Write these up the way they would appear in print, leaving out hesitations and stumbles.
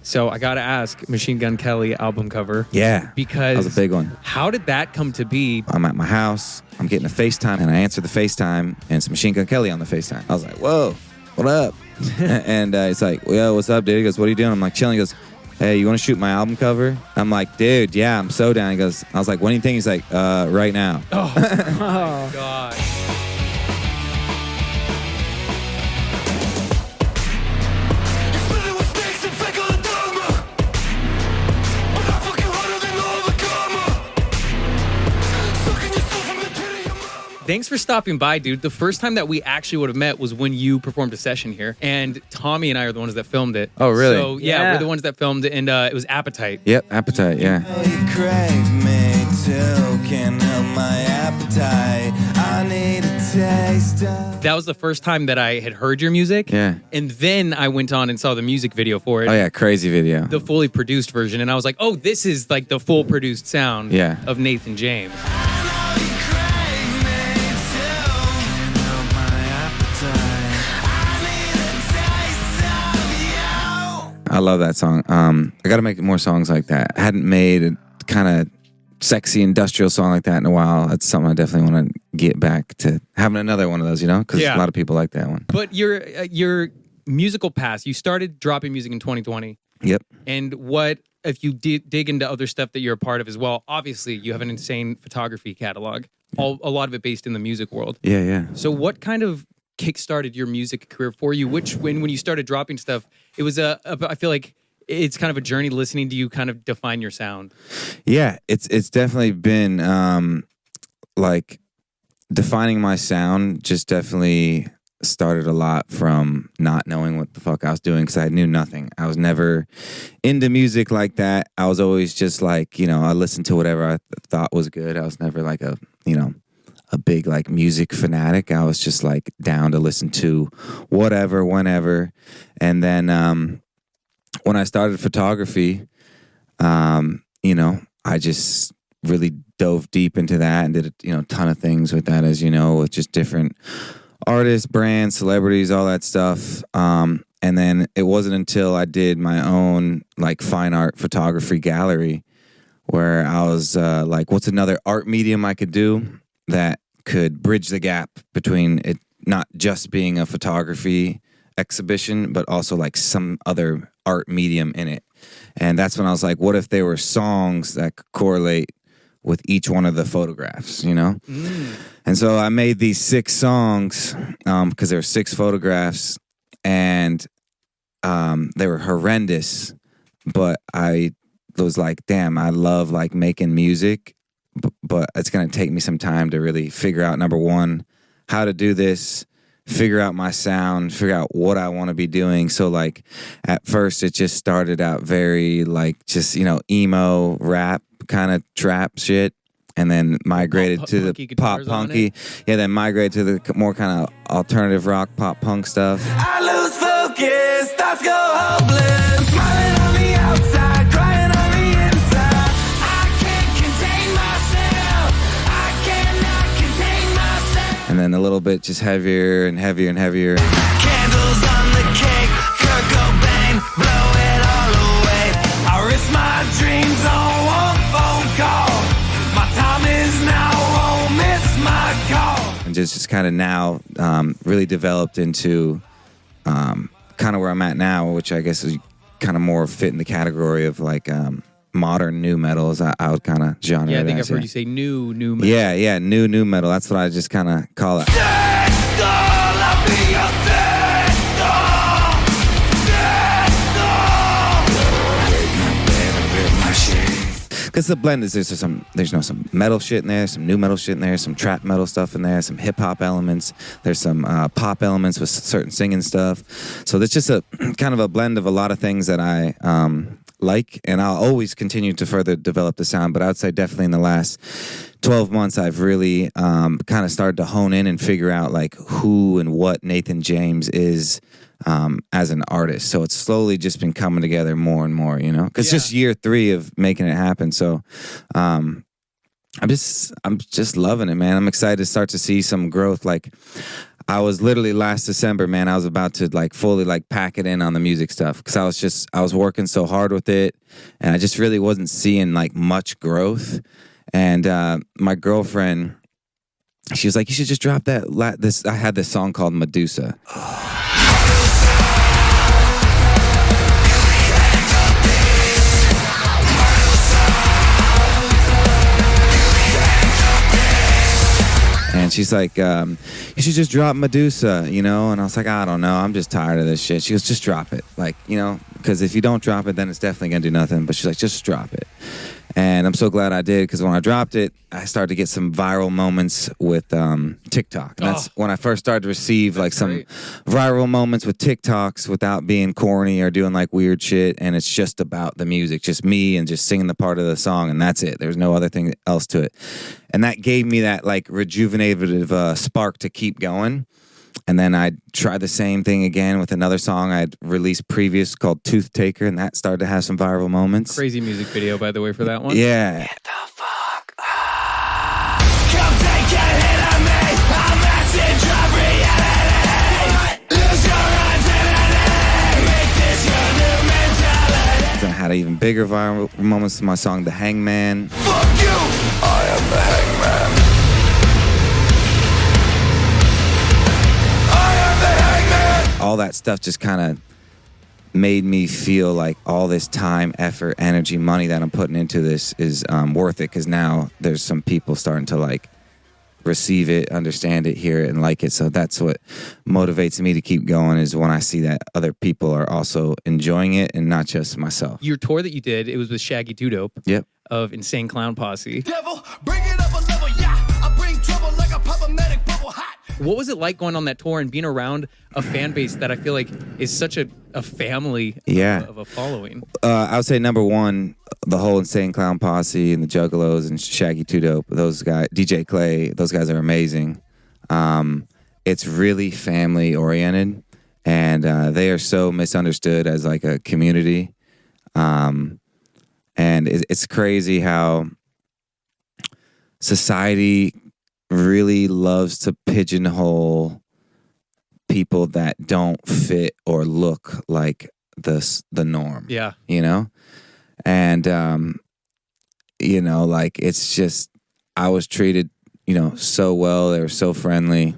So I gotta ask, Machine Gun Kelly album cover. Yeah, because that was a big one. How did that come to be? I'm at my house, I'm getting a FaceTime, and I answer the FaceTime, and it's Machine Gun Kelly on the FaceTime. I was like, whoa, what up? And it's like, well, what's up, dude? He goes, what are you doing? I'm like, chilling. He goes, hey, you want to shoot my album cover? I'm like, dude, yeah, I'm so down. He goes, I was like, when do you think? He's like, right now. Oh, God. Thanks for stopping by, dude. The first time that we actually would have met was when you performed a session here, and Tommy and I are the ones that filmed it. Oh, really? So, yeah, we're the ones that filmed it, and it was Appetite. Yep, Appetite, yeah. You crave me too, can't help my appetite. I need a taste of... That was the first time that I had heard your music. Yeah. And then I went on and saw the music video for it. Oh, yeah, crazy video. The fully produced version, and I was like, oh, this is like the full produced sound of Nathan James. I love that song. I got to make more songs like that. I hadn't made a kind of sexy industrial song like that in a while. That's something I definitely want to get back to having another one of those, you know? Because a lot of people like that one. But your musical past, you started dropping music in 2020. Yep. And what, if you dig into other stuff that you're a part of as well, obviously you have an insane photography catalog, a lot of it based in the music world. Yeah, yeah. So what kind of kickstarted your music career for you? Which, when you started dropping stuff, it was I feel like it's kind of a journey listening to you kind of define your sound. Yeah, it's definitely been like defining my sound. Just definitely started a lot from not knowing what the fuck I was doing, because I knew nothing. I was never into music like that. I was always just like, you know, I listened to whatever I thought was good. I was never like a big like music fanatic. I was just like down to listen to whatever, whenever. And then when I started photography, I just really dove deep into that and did a ton of things with that, as you know, with just different artists, brands, celebrities, all that stuff. And then it wasn't until I did my own like fine art photography gallery where I was like, what's another art medium I could do that could bridge the gap between it not just being a photography exhibition, but also like some other art medium in it. And that's when I was like, what if there were songs that could correlate with each one of the photographs, you know? And so I made these 6 songs because there were 6 photographs, and they were horrendous, but I was like, damn, I love like making music, but it's going to take me some time to really figure out, number one, how to do this, figure out my sound, figure out what I want to be doing. So like at first it just started out very like just, emo rap kind of trap shit, and then migrated to the pop punky. Yeah, then migrated to the more kind of alternative rock, pop punk stuff. I lose focus, thoughts go hopeless, smiling on the outside, crying on the inside. I can't contain myself, I cannot contain myself. And then a little bit just heavier and heavier and heavier. Candles on the cake, Kurt Cobain, blow it all away. I risk my dreams on one phone call. My time is now, won't miss my call. And just kind of now really developed into kind of where I'm at now, which I guess is kind of more fit in the category of like modern new metal, as I would kind of genre. Yeah, I think I've heard you say new metal. Yeah, new metal. That's what I just kind of call it. Because the blend is there's some metal shit in there, some new metal shit in there, some trap metal stuff in there, some hip hop elements. There's some pop elements with certain singing stuff. So there's just a kind of a blend of a lot of things that I like, and I'll always continue to further develop the sound. But I would say definitely in the last 12 months, I've really kind of started to hone in and figure out like who and what Nathan James is as an artist. So it's slowly just been coming together more and more, because just year 3 of making it happen. So I'm just loving it, man. I'm excited to start to see some growth. Like I was literally last December, man, I was about to like fully like pack it in on the music stuff because I was working so hard with it and I just really wasn't seeing like much growth. And my girlfriend, she was like, you should just drop that. I had this song called Medusa. And she's like, you should just drop Medusa, you know? And I was like, I don't know. I'm just tired of this shit. She goes, just drop it. Like, you know, because if you don't drop it, then it's definitely going to do nothing. But she's like, just drop it. And I'm so glad I did because when I dropped it, I started to get some viral moments with TikTok. And that's when I first started to receive like some viral moments with TikToks without being corny or doing like weird shit. And it's just about the music, just me and just singing the part of the song. And that's it. There's no other thing else to it. And that gave me that like rejuvenative spark to keep going. And then I tried the same thing again with another song I'd released previous called Tooth Taker, and that started to have some viral moments. Crazy music video, by the way, for that one. Yeah. Get the fuck up. Come take a hit of me. A message of reality. Lose your identity. Make this your new mentality. Then I had even bigger viral moments to my song, The Hangman. Fuck you. I am the hangman. All that stuff just kind of made me feel like all this time, effort, energy, money that I'm putting into this is worth it because now there's some people starting to like receive it, understand it, hear it, and like it. So that's what motivates me to keep going is when I see that other people are also enjoying it and not just myself. Your tour that you did, it was with Shaggy Two Dope. Yep. Of Insane Clown Posse. Devil, bring it up a level, yeah. I bring trouble like a pop-o-matic bubble hot. What was it like going on that tour and being around a fan base that I feel like is such a family of a following? I would say number one, the whole Insane Clown Posse and the Juggalos and Shaggy Two Dope, those guys, DJ Clay, those guys are amazing. It's really family oriented and they are so misunderstood as like a community. And it's crazy how society really loves to pigeonhole people that don't fit or look like the norm. Yeah. You know? And, you know, like, it's just, I was treated, you know, so well. They were so friendly.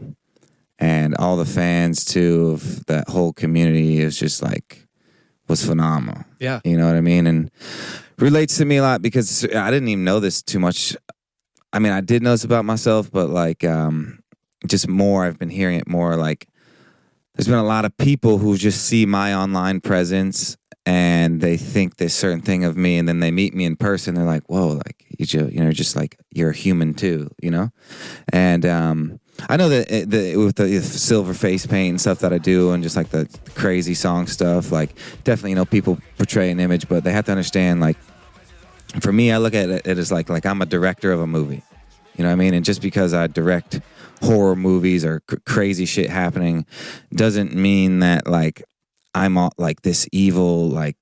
And all the fans, too, of that whole community is just like, was phenomenal. Yeah. You know what I mean? And relates to me a lot because I didn't even know this too much. I mean, I did know this about myself, but like, just more, I've been hearing it more like, there's been a lot of people who just see my online presence and they think this certain thing of me, and then they meet me in person. They're like, "Whoa, like you know, just like you're a human too," you know. And I know that with the silver face paint and stuff that I do, and just like the crazy song stuff, like definitely, you know, people portray an image, but they have to understand, like, for me, I look at it as like I'm a director of a movie. You know what I mean? And just because I direct horror movies or crazy shit happening doesn't mean that like I'm all, like this evil, like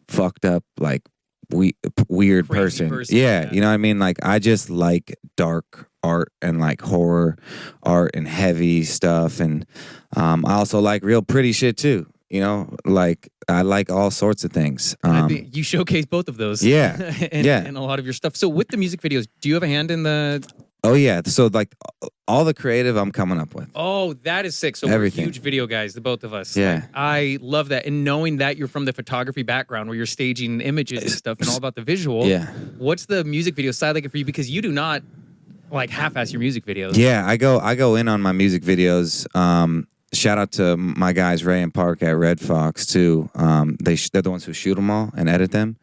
fucked up, like weird person. Yeah, you know what I mean? Like I just like dark art and like horror art and heavy stuff, and I also like real pretty shit too. You know, like I like all sorts of things. I think you showcase both of those. Yeah, and a lot of your stuff. So with the music videos, do you have a hand in the? Oh yeah, so like all the creative I'm coming up with. Oh, that is sick. So everything. We're huge video guys, the both of us. Yeah, like, I love that, and knowing that you're from the photography background where you're staging images and stuff, and all about the visual. Yeah. What's the music video side like for you? Because you do not like half-ass your music videos. Yeah, I go in on my music videos. Shout out to my guys Ray and Park at Red Fox too. They're the ones who shoot them all and edit them.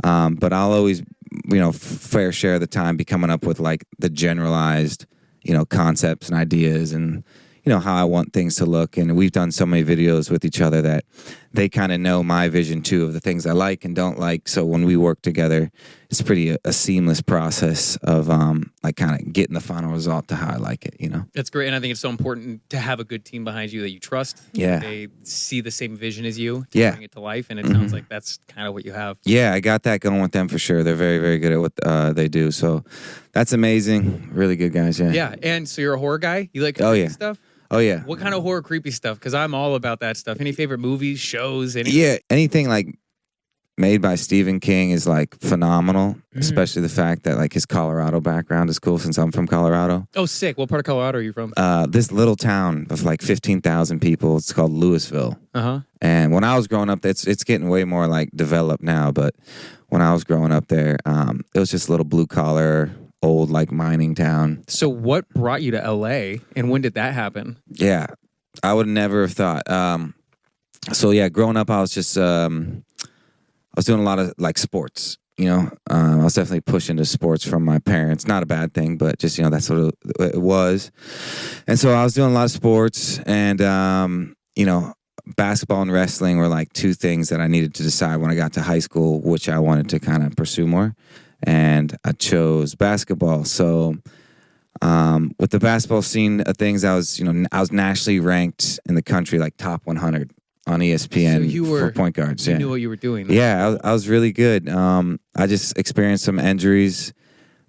But I'll always, you know, fair share of the time be coming up with like the generalized, you know, concepts and ideas and, you know, how I want things to look. And we've done so many videos with each other that they kind of know my vision too of the things I like and don't like. So when we work together, it's pretty a seamless process of like kind of getting the final result to how I like it, you know? That's great. And I think it's so important to have a good team behind you that you trust. Yeah. They see the same vision as you to bring it to life. And it sounds like that's kind of what you have. Yeah, I got that going with them for sure. They're very, very good at what they do. So that's amazing. Really good guys, yeah. Yeah. And so you're a horror guy? You like yeah. stuff? Oh yeah. What kind of horror, creepy stuff? Because I'm all about that stuff. Any favorite movies, shows, anything? Yeah, anything like made by Stephen King is like phenomenal, especially the fact that like his Colorado background is cool since I'm from Colorado. Oh, sick. What part of Colorado are you from? This little town of like 15,000 people, it's called Louisville. Uh-huh. And when I was growing up, it's getting way more like developed now, but when I was growing up there, it was just a little blue collar, old like mining town. So what brought you to LA and when did that happen? Yeah, I would never have thought. So yeah, growing up, I was just I was doing a lot of like sports. You know, I was definitely pushed into sports from my parents. Not a bad thing, but just that's what it was. And so I was doing a lot of sports, and basketball and wrestling were like two things that I needed to decide when I got to high school, which I wanted to kind of pursue more. And I chose basketball. So with the basketball scene of things, I was nationally ranked in the country, like top 100 on ESPN for point guards. You knew what you were doing. Yeah, I was really good. I just experienced some injuries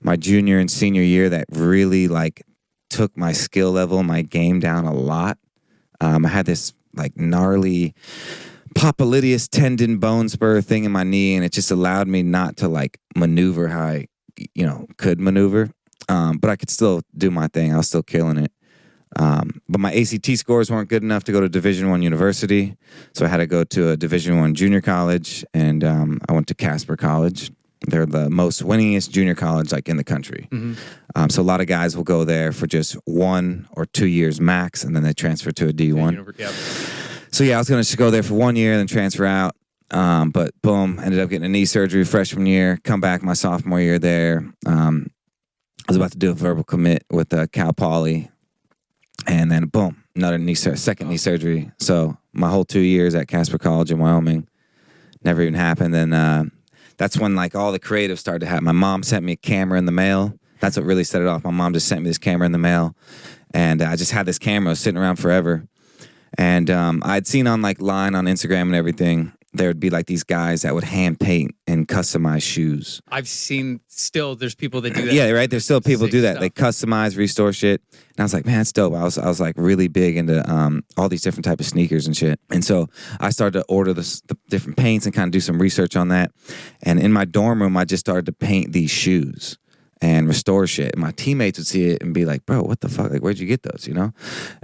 my junior and senior year that really like took my skill level, my game down a lot. I had this like gnarly popliteus tendon bone spur thing in my knee, and it just allowed me not to like maneuver how I, could maneuver. But I could still do my thing. I was still killing it. But my ACT scores weren't good enough to go to Division I university, so I had to go to a Division I junior college, and I went to Casper College. They're the most winningest junior college like in the country. Mm-hmm. So a lot of guys will go there for just 1 or 2 years max, and then they transfer to a D1. Yep. So yeah, I was going to go there for 1 year, then transfer out. But boom, ended up getting a knee surgery freshman year. Come back my sophomore year there. I was about to do a verbal commit with Cal Poly. And then boom, another second knee surgery. So my whole 2 years at Casper College in Wyoming never even happened. And that's when like all the creative started to happen. My mom sent me a camera in the mail. That's what really set it off. My mom just sent me this camera in the mail, and I just had this camera sitting around forever. And I'd seen on like line on Instagram and everything, there would be like these guys that would hand paint and customize shoes. I've seen there's people that do that. Yeah, right. There's still people do that. Stuff. They customize, restore shit. And I was like, man, that's dope. I was like really big into all these different type of sneakers and shit. And so I started to order the different paints and kind of do some research on that. And in my dorm room, I just started to paint these shoes and restore shit. And my teammates would see it and be like, bro, what the fuck? Like, where'd you get those,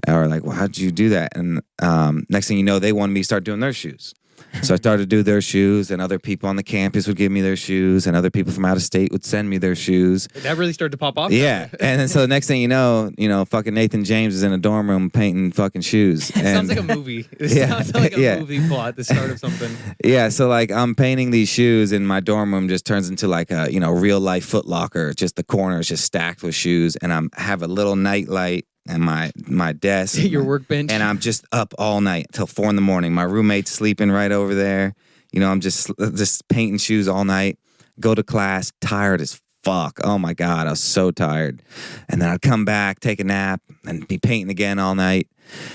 Or like, well, how'd you do that? And next thing you know, they wanted me to start doing their shoes. So I started to do their shoes, and other people on the campus would give me their shoes, and other people from out of state would send me their shoes. That really started to pop off. Yeah. And then so the next thing you know, fucking Nathan James is in a dorm room painting fucking shoes. It sounds like a movie. It sounds like a movie plot, the start of something. Yeah, so like I'm painting these shoes, and my dorm room just turns into like a, real life Foot Locker. Just the corner is just stacked with shoes, and I have a little night light and my desk, your workbench, and I'm just up all night till 4 a.m. My roommate's sleeping right over there. I'm just painting shoes all night. Go to class, tired as fuck. Oh my god, I was so tired. And then I'd come back, take a nap, and be painting again all night.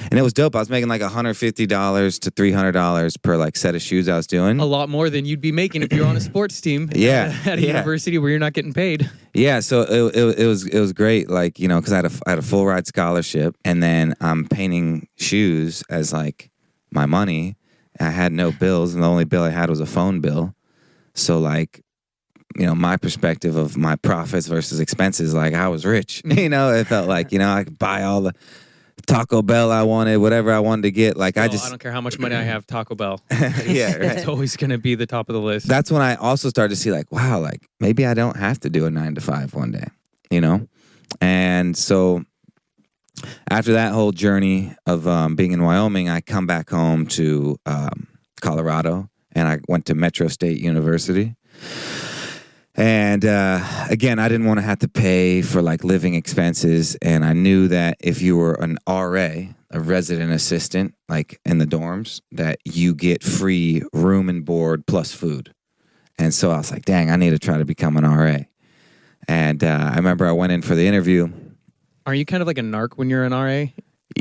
And it was dope. I was making like $150 to $300 per like set of shoes I was doing. A lot more than you'd be making if you're on a sports team. Yeah, at a university where you're not getting paid. Yeah, so it was great, like because I had a full ride scholarship, and then I'm painting shoes as like my money. I had no bills, and the only bill I had was a phone bill. So like, my perspective of my profits versus expenses, like I was rich. It felt like I could buy all the Taco Bell I wanted, whatever I wanted to get. Like I don't care how much money I have, Taco Bell. Yeah, right. It's always going to be the top of the list. That's when I also started to see like, wow, like maybe I don't have to do a 9 to 5 one day, And so after that whole journey of being in Wyoming, I come back home to Colorado, and I went to Metro State University. And again, I didn't want to have to pay for like living expenses, and I knew that if you were an RA, a resident assistant, like in the dorms, that you get free room and board plus food. And so I was like, dang, I need to try to become an RA. And I remember I went in for the interview. Are you kind of like a narc when you're an RA?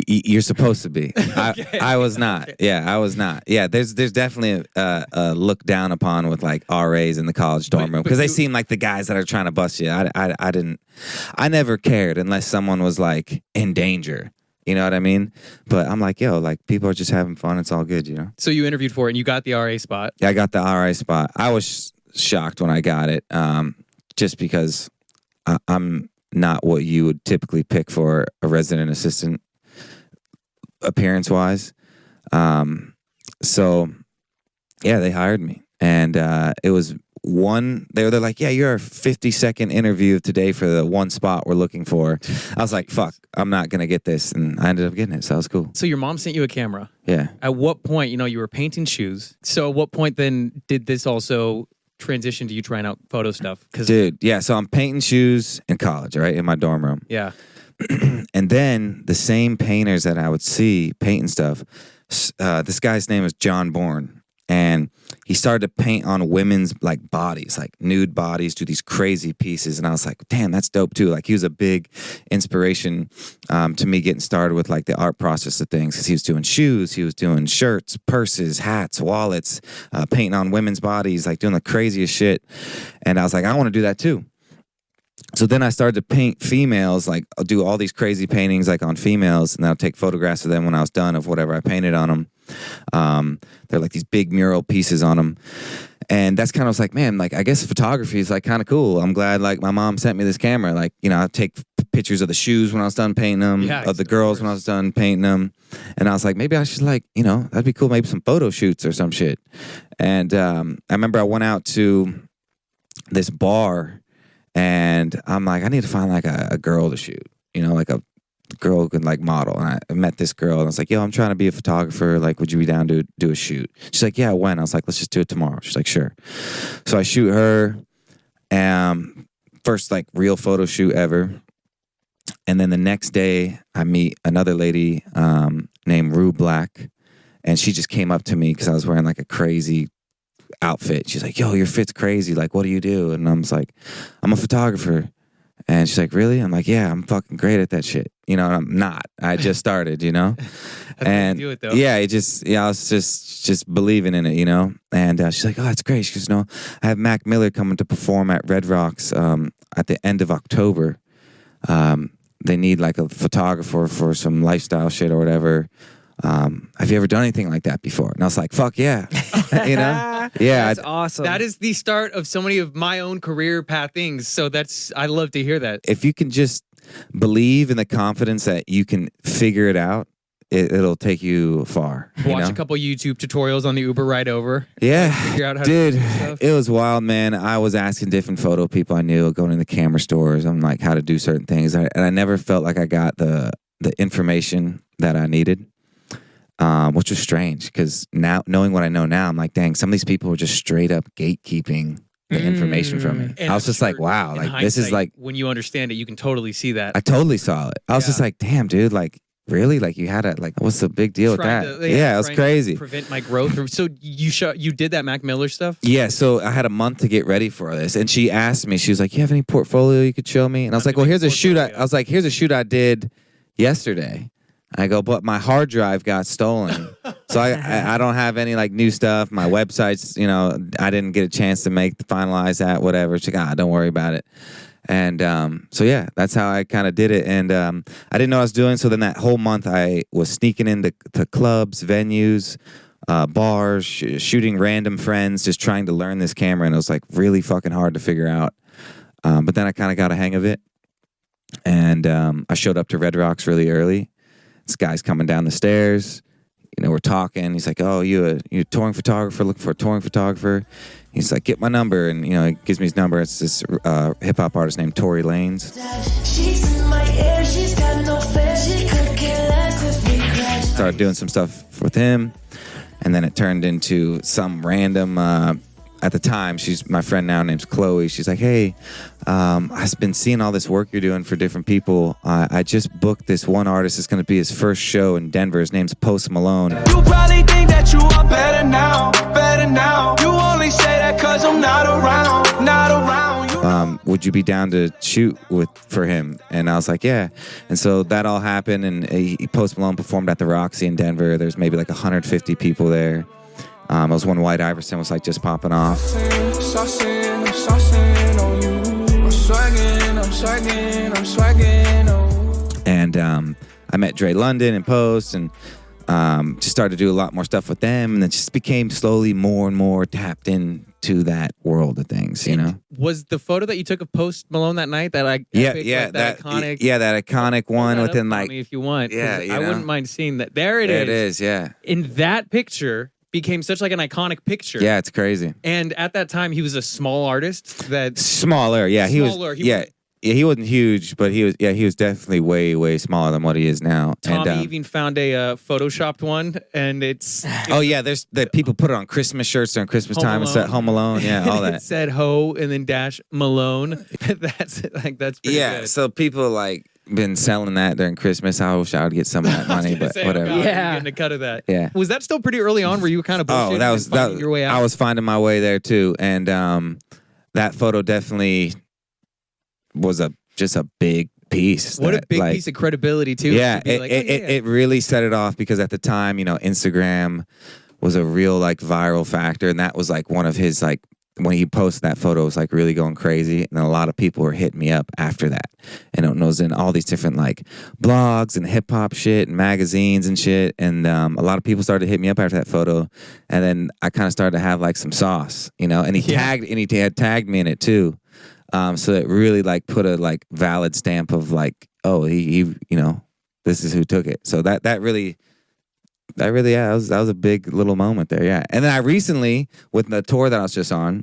You're supposed to be. Okay. I was not. Okay. Yeah, I was not. Yeah, there's definitely a look down upon with like RAs in the college dorm room, because they seem like the guys that are trying to bust you. I never cared unless someone was like in danger. You know what I mean? But I'm like, yo, like people are just having fun. It's all good, you know? So you interviewed for it and you got the RA spot. Yeah, I got the RA spot. I was shocked when I got it, just because I'm not what you would typically pick for a resident assistant appearance-wise. So, yeah, they hired me. And it was they're like, yeah, you're a 50-second interview today for the one spot we're looking for. I was like, fuck, I'm not going to get this. And I ended up getting it, so that was cool. So your mom sent you a camera. Yeah. At what point, you were painting shoes. So at what point then did this also transition to you trying out photo stuff? Dude, yeah, so I'm painting shoes in college, right, in my dorm room. Yeah. And then the same painters that I would see painting stuff, this guy's name is John Bourne. And he started to paint on women's like bodies, like nude bodies, do these crazy pieces. And I was like, damn, that's dope too. Like he was a big inspiration to me getting started with like the art process of things. Because he was doing shoes, he was doing shirts, purses, hats, wallets, painting on women's bodies, like doing the craziest shit. And I was like, I want to do that too. So then I started to paint females, like I'll do all these crazy paintings like on females, and I'll take photographs of them when I was done of whatever I painted on them. They're like these big mural pieces on them. And that's kind of like, man, like I guess photography is like kind of cool. I'm glad like my mom sent me this camera. Like, I take pictures of the shoes when I was done painting them, of the girls when I was done painting them. And I was like, maybe I should like, that'd be cool, maybe some photo shoots or some shit. And I remember I went out to this bar. And I'm like, I need to find like a girl to shoot, like a girl who can like model. And I met this girl and I was like, yo, I'm trying to be a photographer. Like, would you be down to do a shoot? She's like, yeah, when? I was like, let's just do it tomorrow. She's like, sure. So I shoot her, first like real photo shoot ever. And then the next day I meet another lady named Rue Black. And she just came up to me because I was wearing like a crazy outfit. She's like, yo, your fit's crazy. Like, what do you do? And I was like, I'm a photographer. And she's like, really? I'm like, yeah, I'm fucking great at that shit. And I'm not. I just started, and do it, though. Yeah, I was just believing in it, And she's like, oh, that's great. She goes, no, I have Mac Miller coming to perform at Red Rocks at the end of October. They need like a photographer for some lifestyle shit or whatever. Have you ever done anything like that before? And I was like, fuck yeah. Yeah. That's awesome. That is the start of so many of my own career path things. So I love to hear that. If you can just believe in the confidence that you can figure it out, it'll take you far. Watch a couple YouTube tutorials on the Uber ride over. Yeah. Figure out how Dude, to do stuff. It was wild, man. I was asking different photo people I knew, going to the camera stores. I'm like, how to do certain things. And I never felt like I got the information that I needed. Which was strange because now knowing what I know now, I'm like, dang, some of these people were just straight up gatekeeping the information from me. And I was just like, wow, like this is like when you understand it, you can totally see that. I totally saw it. I was just like, damn, dude, like really, like you had like what's the big deal with that? Yeah, it was crazy. Prevent my growth. So you did that Mac Miller stuff? Yeah. So I had a month to get ready for this, and she asked me, she was like, you have any portfolio you could show me? And I was like, well, here's a shoot. I was like, here's a shoot I did yesterday. I go, but my hard drive got stolen. So I don't have any like new stuff. My website's, I didn't get a chance to finalize that, whatever. She's like, don't worry about it. And so, yeah, that's how I kind of did it. And I didn't know what I was doing. So then that whole month I was sneaking into clubs, venues, bars, shooting random friends, just trying to learn this camera. And it was like really fucking hard to figure out. But then I kind of got a hang of it. And I showed up to Red Rocks really early. This guy's coming down the stairs. We're talking. He's like, oh, you a touring photographer, looking for a touring photographer? He's like, get my number. And, he gives me his number. It's this hip-hop artist named Tory Lanez. She's in my ear, she's got no fear. She could care less if we crash. Started doing some stuff with him. And then it turned into some random... at the time, she's my friend now, name's Chloe. She's like, hey, I've been seeing all this work you're doing for different people. I just booked this one artist. It's going to be his first show in Denver. His name's Post Malone. You probably think that you are better now, better now. You only say that because I'm not around, not around. Would you be down to shoot for him? And I was like, yeah. And so that all happened, and Post Malone performed at the Roxy in Denver. There's maybe like 150 people there. It was when White Iverson was like just popping off. And I I met Dre London and Post, and just started to do a lot more stuff with them, and then just became slowly more and more tapped into that world of things, you know? Was the photo that you took of Post Malone that night that that iconic? Yeah, that iconic one Hold that within up for like, me if you want. 'Cause yeah, you I know? wouldn't mind seeing that. There it it is. is, yeah. In that picture became such like an iconic picture. Yeah, it's crazy. And at that time, he was a small artist. That Smaller, yeah. Smaller, He was, he wasn't huge, but he was definitely way, way smaller than what he is now. Tommy And, even found a photoshopped one, and it's oh yeah, there's that people put it on Christmas shirts during Christmas time and said Home Alone, yeah, all it that. said Ho and then dash Malone. That's pretty Yeah, good. so people like been selling that during Christmas. I wish I would get some of that money, but whatever. Oh God, you're getting a cut of that. Yeah. Was that still pretty early on? Where you were kind of bullshitting that was and finding your way out? I was finding my way there too, and that photo definitely was just a big piece. What a that, big like, piece of credibility too. Yeah, to be like, it really set it off because at the time, you know, Instagram was a real like viral factor, and that was like one of his like when he posted that photo, it was like really going crazy, and a lot of people were hitting me up after that, and it was in all these different like blogs and hip hop shit and magazines and shit, and a lot of people started to hit me up after that photo, and then I kind of started to have like some sauce, you know, and he had tagged me in it too. So it really like put a like valid stamp of like, oh, he you know, this is who took it. So that really yeah, that was a big little moment there, yeah. And then I recently, with the tour that I was just on,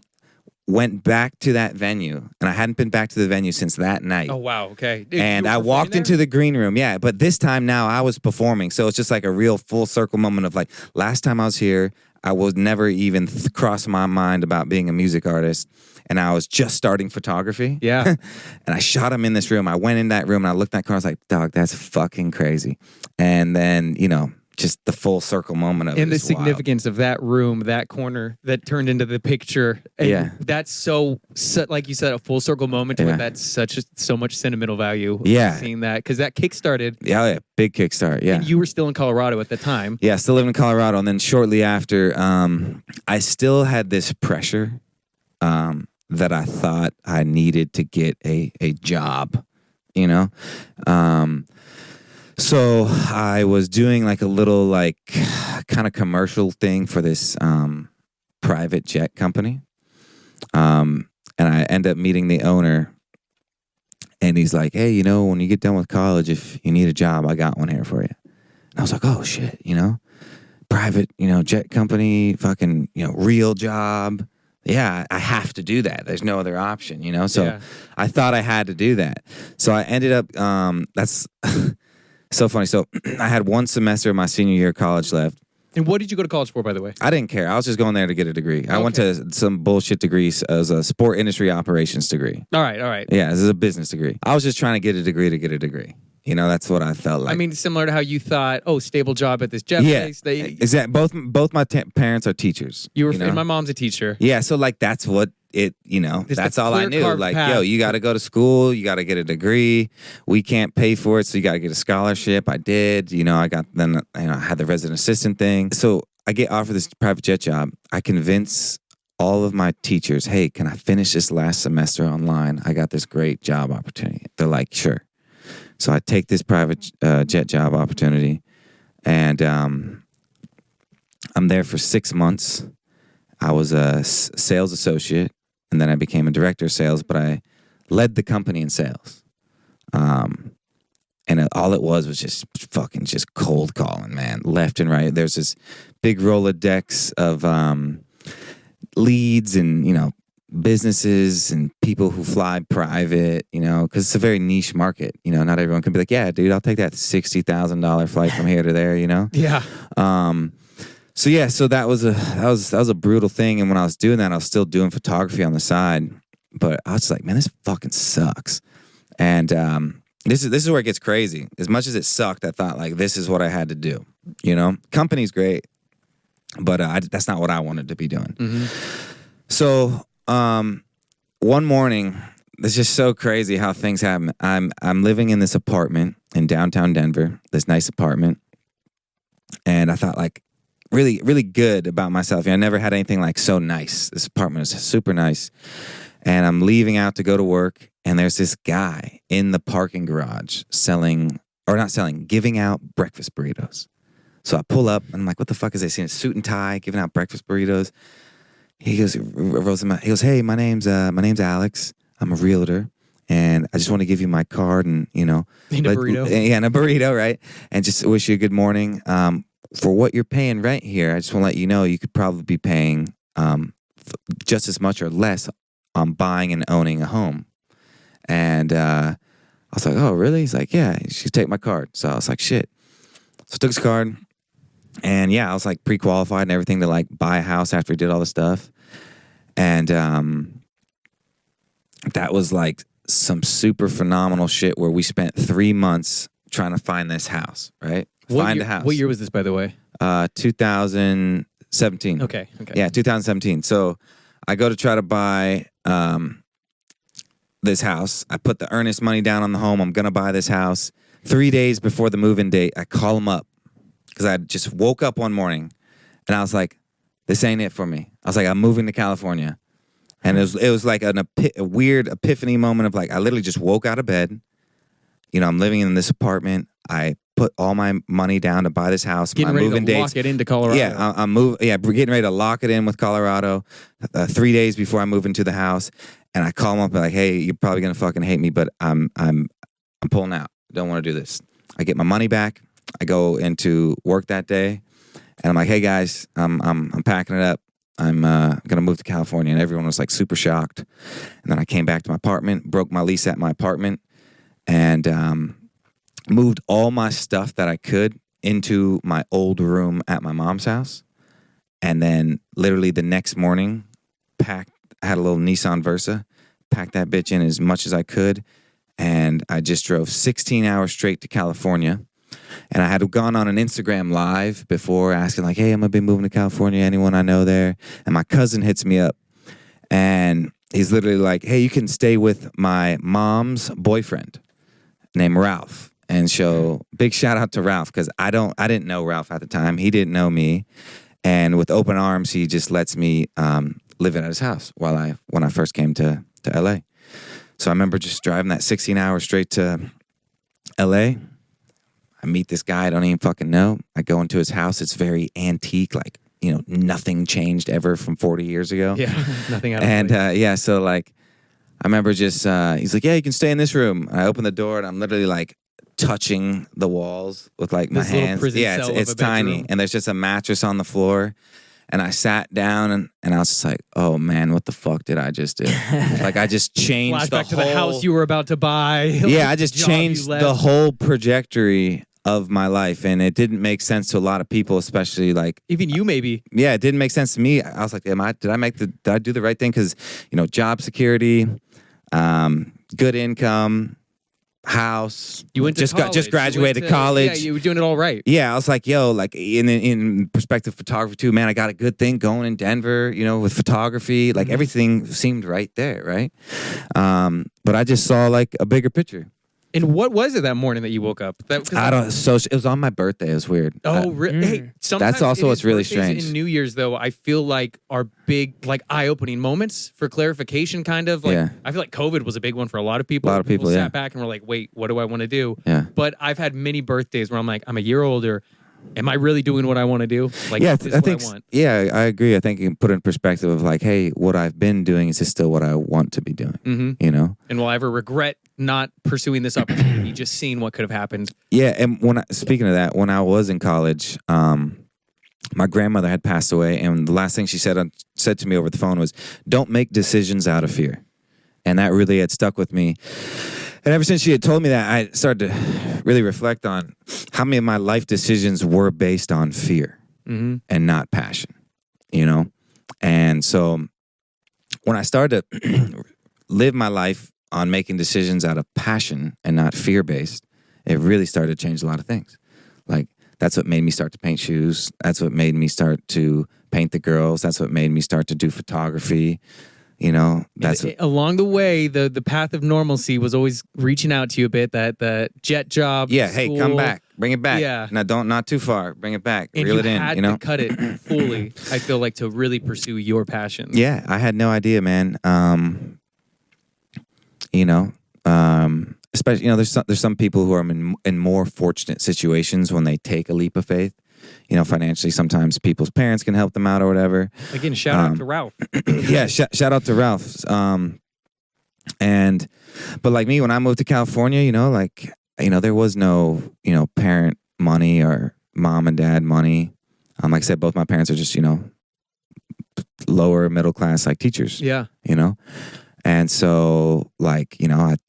went back to that venue, and I hadn't been back to the venue since that night. Oh wow, okay. And I walked into the green room, yeah. But this time now I was performing, so it's just like a real full circle moment of like, last time I was here, I was never even crossed my mind about being a music artist. And I was just starting photography. Yeah. And I shot him in this room. I went in that room and I looked at that car. I was like, dog, that's fucking crazy. And then, you know, just the full circle moment of it. And the is wild. significance of that room, that corner that turned into the picture. And Yeah. that's so, like you said, a full circle moment to it. That's so much sentimental value. Yeah. Seeing that. Because that kickstarted. Yeah, big kickstart. Yeah. And you were still in Colorado at the time. Yeah, still living in Colorado. And then shortly after, I still had this pressure that I thought I needed to get a job, you know? So I was doing like a little like kind of commercial thing for this private jet company. And I end up meeting the owner, and he's like, hey, you know, when you get done with college, if you need a job, I got one here for you. And I was like, oh shit, you know, private, you know, jet company, fucking, you know, real job. Yeah, I have to do that. There's no other option, you know? So I thought I had to do that. So I ended up, that's so funny. So I had one semester of my senior year of college left. And what did you go to college for, by the way? I didn't care. I was just going there to get a degree. I went to some bullshit degrees as a sport industry operations degree. All right. Yeah, this is a business degree. I was just trying to get a degree to get a degree. You know, that's what I felt like. I mean, similar to how you thought, stable job at this jet place. Exactly. Both my parents are teachers. And my mom's a teacher. Yeah, so like that's what it, you know, Just that's a all I knew. clear-carved Like, path. yo, you got to go to school, you got to get a degree. We can't pay for it, so you got to get a scholarship. I did. You know, I had the resident assistant thing. So I get offered this private jet job. I convince all of my teachers, hey, can I finish this last semester online? I got this great job opportunity. They're like, sure. So I take this private jet job opportunity, and I'm there for 6 months. I was a sales associate, and then I became a director of sales, but I led the company in sales. And all it was just fucking just cold calling, man, left and right. There's this big Rolodex of leads and, you know, businesses and people who fly private, you know, because it's a very niche market. You know, not everyone can be like, yeah, dude, I'll take that $60,000 flight from here to there, you know? Yeah. So that was a brutal thing. And when I was doing that, I was still doing photography on the side. But I was like, man, this fucking sucks. And this is where it gets crazy. As much as it sucked, I thought like this is what I had to do. You know, company's great, but that's not what I wanted to be doing. Mm-hmm. So one morning, it's just so crazy how things happen. I'm living in this apartment in downtown Denver, this nice apartment, and I thought like really, really good about myself. I never had anything like so nice. This apartment is super nice, and I'm leaving out to go to work, and there's this guy in the parking garage selling or not selling, giving out breakfast burritos. So I pull up and I'm like, what the fuck is they seeing? Suit and tie, giving out breakfast burritos. He goes, hey, my name's Alex. I'm a realtor. And I just want to give you my card and, And a burrito. Yeah, and a burrito, right? And just wish you a good morning. For what you're paying rent here, I just want to let you know you could probably be paying just as much or less on buying and owning a home. And I was like, oh, really? He's like, yeah, you should take my card. So I was like, shit. So I took his card. And yeah, I was like pre-qualified and everything to like buy a house after he did all the stuff. And that was like some super phenomenal shit where we spent 3 months trying to find this house, right? Find a house. What year was this, by the way? 2017. Okay. Yeah, 2017. So I go to try to buy this house. I put the earnest money down on the home. I'm going to buy this house. 3 days before the move-in date, I call him up because I just woke up one morning and I was like, this ain't it for me. I was like, I'm moving to California. And it was like a weird epiphany moment of like, I literally just woke out of bed. You know, I'm living in this apartment. I put all my money down to buy this house. Getting ready to lock it into Colorado. Yeah, I'm getting ready to lock it in with Colorado 3 days before I move into the house. And I call him up and like, hey, you're probably gonna fucking hate me, but I'm pulling out. Don't want to do this. I get my money back. I go into work that day, and I'm like, hey guys, I'm packing it up. I'm gonna move to California, and everyone was like super shocked. And then I came back to my apartment, broke my lease at my apartment, and moved all my stuff that I could into my old room at my mom's house. And then literally the next morning, I had a little Nissan Versa, packed that bitch in as much as I could, and I just drove 16 hours straight to California. And I had gone on an Instagram live before asking like, hey, I'm going to be moving to California. Anyone I know there? And my cousin hits me up. And he's literally like, hey, you can stay with my mom's boyfriend named Ralph. And so big shout out to Ralph because I didn't know Ralph at the time. He didn't know me. And with open arms, he just lets me live at his house when I first came to LA. So I remember just driving that 16 hours straight to LA. I meet this guy I don't even fucking know. I go into his house. It's very antique, like, you know, nothing changed ever from 40 years ago. Yeah, nothing out of And place. so like, I remember just, he's like, yeah, you can stay in this room. And I open the door and I'm literally like touching the walls with like my This little hands. prison Yeah, cell of it's a tiny. bedroom. And there's just a mattress on the floor. And I sat down and I was just like, oh man, what the fuck did I just do? Like I just changed Flashback to the house you were about to buy. Yeah, I just Job you changed left. the whole trajectory of my life, and it didn't make sense to a lot of people, especially like Even you, maybe. yeah, it didn't make sense to me. I was like, did I do the right thing? Because you know, job security, good income, house. You went to just college. just You graduated went to- college. Yeah, you were doing it all right. Yeah, I was like, yo, like in perspective photography too, man, I got a good thing going in Denver, you know, with photography. Like everything seemed right there, right? But I just saw like a bigger picture. And what was it that morning that you woke up? So it was on my birthday. It was weird. Oh, really? Hey, sometimes That's also it what's is really birthdays strange. In New Year's, though, I feel like are big, like eye-opening moments for clarification. Kind of like Yeah. I feel like COVID was a big one for a lot of people. A lot of people, yeah. sat back and were like, "Wait, what do I want to do?" Yeah. But I've had many birthdays where I'm like, I'm a year older. Am I really doing what I want to do? Like, Yeah, this is I what think. I want. Yeah, I agree. I think you can put it in perspective of like, hey, what I've been doing is this still what I want to be doing? Mm-hmm. You know? And will I ever regret not pursuing this opportunity? Just seeing what could have happened. Yeah. And speaking of that, when I was in college, my grandmother had passed away, and the last thing she said to me over the phone was, "Don't make decisions out of fear," and that really had stuck with me. And ever since she had told me that, I started to really reflect on how many of my life decisions were based on fear and not passion, you know? And so when I started to live my life on making decisions out of passion and not fear-based, it really started to change a lot of things. Like, that's what made me start to paint shoes. That's what made me start to paint the girls. That's what made me start to do photography. You know, that's along the way, the path of normalcy was always reaching out to you a bit. That the jet job. yeah. Hey, school, come back, bring it back. Yeah. Now not too far. Bring it back. And Reel you it in. had You know, to cut it fully. I feel like to really pursue your passion. yeah. I had no idea, man. You know, especially, there's some people who are in more fortunate situations when they take a leap of faith. Financially, sometimes people's parents can help them out or whatever. Again, shout out to Ralph. Yeah, shout out to Ralph. But like me, when I moved to California, there was no, parent money or mom and dad money. Like I said, both my parents are just, lower middle class, like teachers. Yeah. And so, I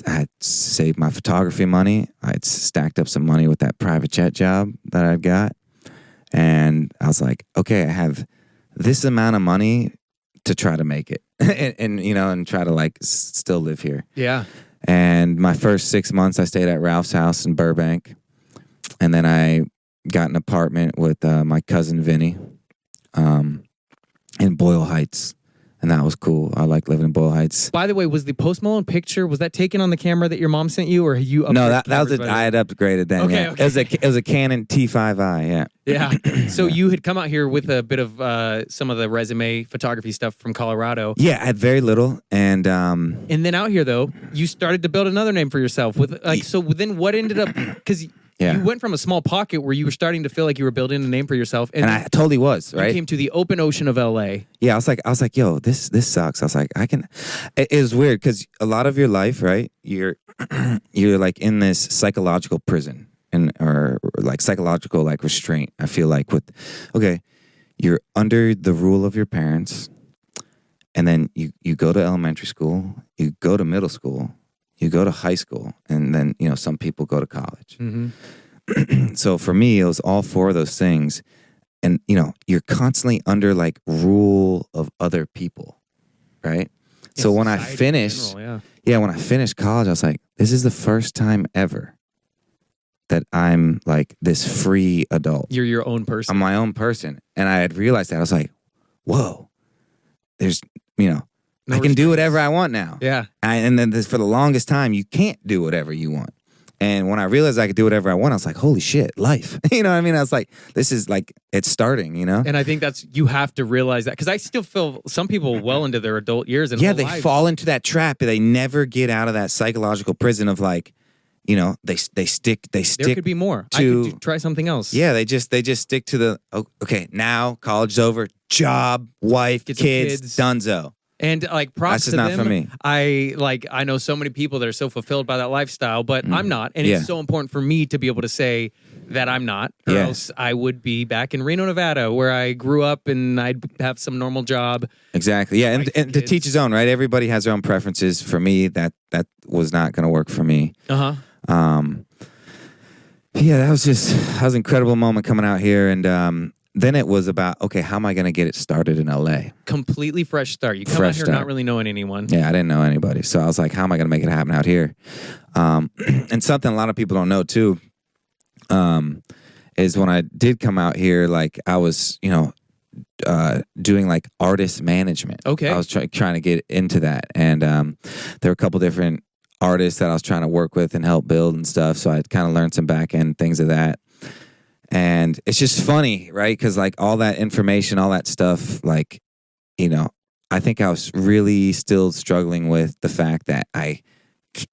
had saved my photography money. I'd stacked up some money with that private jet job that I'd got. And I was like, okay, I have this amount of money to try to make it and try to still live here. Yeah. And my first 6 months, I stayed at Ralph's house in Burbank. And then I got an apartment with my cousin Vinny in Boyle Heights. And that was cool. I like living in Boyle Heights. By the way, was the Post Malone picture, was that taken on the camera that your mom sent you, or you upgraded? No, that was I had upgraded then. Okay, yeah. okay. It was a Canon T5i, yeah. Yeah. So you had come out here with a bit of some of the resume photography stuff from Colorado. Yeah, I had very little. And then out here, though, you started to build another name for yourself. So then what ended up, because Yeah. you went from a small pocket where you were starting to feel like you were building a name for yourself. And I totally was, right? You came to the open ocean of LA. Yeah, I was like, yo, this sucks. I was like, it is weird because a lot of your life, right? You're like in this psychological prison or like psychological like restraint. I feel like you're under the rule of your parents, and then you go to elementary school, you go to middle school, you go to high school, and then, some people go to college. Mm-hmm. So for me, it was all four of those things. And, you're constantly under like rule of other people, right? Yeah, so when I society in finished, general, when I finished college, I was like, this is the first time ever that I'm like this free adult. You're your own person. I'm my own person. And I had realized that. I was like, whoa, there's, I can do whatever I want now. Yeah. And then for the longest time, you can't do whatever you want. And when I realized I could do whatever I want, I was like, holy shit, life. You know what I mean? I was like, this is like, it's starting, And I think you have to realize that. Because I still feel some people well into their adult years. And they fall into that trap. They never get out of that psychological prison of like, they stick. There could be more. I could try something else. Yeah, they just stick to the, okay, now college is over, job, wife, kids, dunzo. And like props to them. That's just not for me. I know so many people that are so fulfilled by that lifestyle, but I'm not. And it's so important for me to be able to say that I'm not, or else I would be back in Reno, Nevada, where I grew up, and I'd have some normal job. Exactly. Yeah, and to teach his own, right? Everybody has their own preferences. For me, that was not going to work for me. Uh-huh. That was an incredible moment coming out here, and then it was about, okay, how am I going to get it started in LA? Completely fresh start. You come out here not really knowing anyone. Yeah, I didn't know anybody. So I was like, how am I going to make it happen out here? And something a lot of people don't know too, is when I did come out here, like I was, doing like artist management. Okay. I was trying to get into that. And there were a couple different artists that I was trying to work with and help build and stuff. So I kind of learned some back end things of that. And it's just funny, right? Because like all that information, all that stuff, like, I think I was really still struggling with the fact that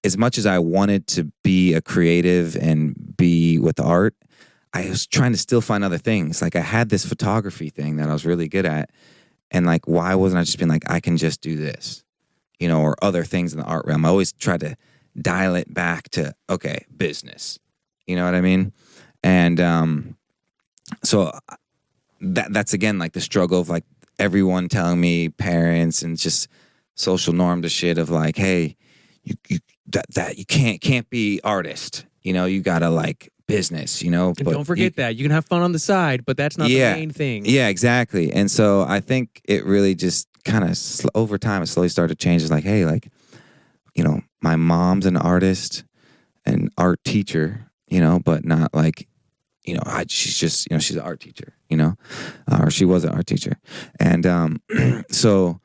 as much as I wanted to be a creative and be with art, I was trying to still find other things. Like I had this photography thing that I was really good at. And like, why wasn't I just being like, I can just do this, or other things in the art realm? I always tried to dial it back to, okay, business. You know what I mean? And so that's again like the struggle of like everyone telling me, parents and just social norm to shit of like, hey, you can't be artist, you gotta like business, And but don't forget that you can have fun on the side, but that's not the main thing. Yeah, exactly. And so I think it really just kind of over time it slowly started to change. It's like, hey, like, my mom's an artist, an art teacher, but not like, she's just, she's an art teacher, or she was an art teacher. And so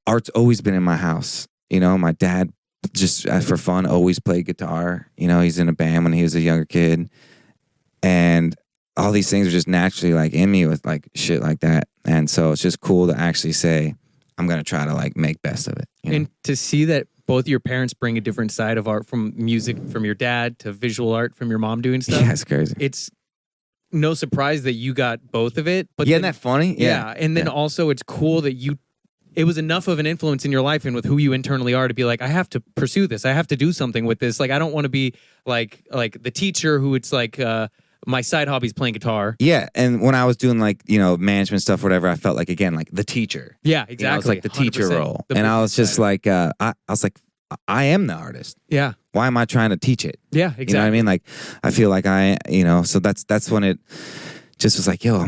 art's always been in my house. My dad just for fun always played guitar. He's in a band when he was a younger kid. And all these things are just naturally like in me with like shit like that. And so it's just cool to actually say, I'm going to try to like make best of it. And to see that both of your parents bring a different side of art, from music from your dad to visual art from your mom doing stuff. Yeah, it's crazy. It's no surprise that you got both of it. But isn't that funny? Yeah. And then also it's cool that it was enough of an influence in your life and with who you internally are to be like, I have to pursue this. I have to do something with this. Like, I don't want to be like the teacher who it's like, my side hobby is playing guitar. Yeah, and when I was doing like, management stuff, whatever, I felt like, again, like the teacher. Yeah, exactly. It's like the teacher role. And I was just like, I was like, I am the artist. Yeah. Why am I trying to teach it? Yeah, exactly. You know what I mean? Like, I feel like so that's when it just was like, yo,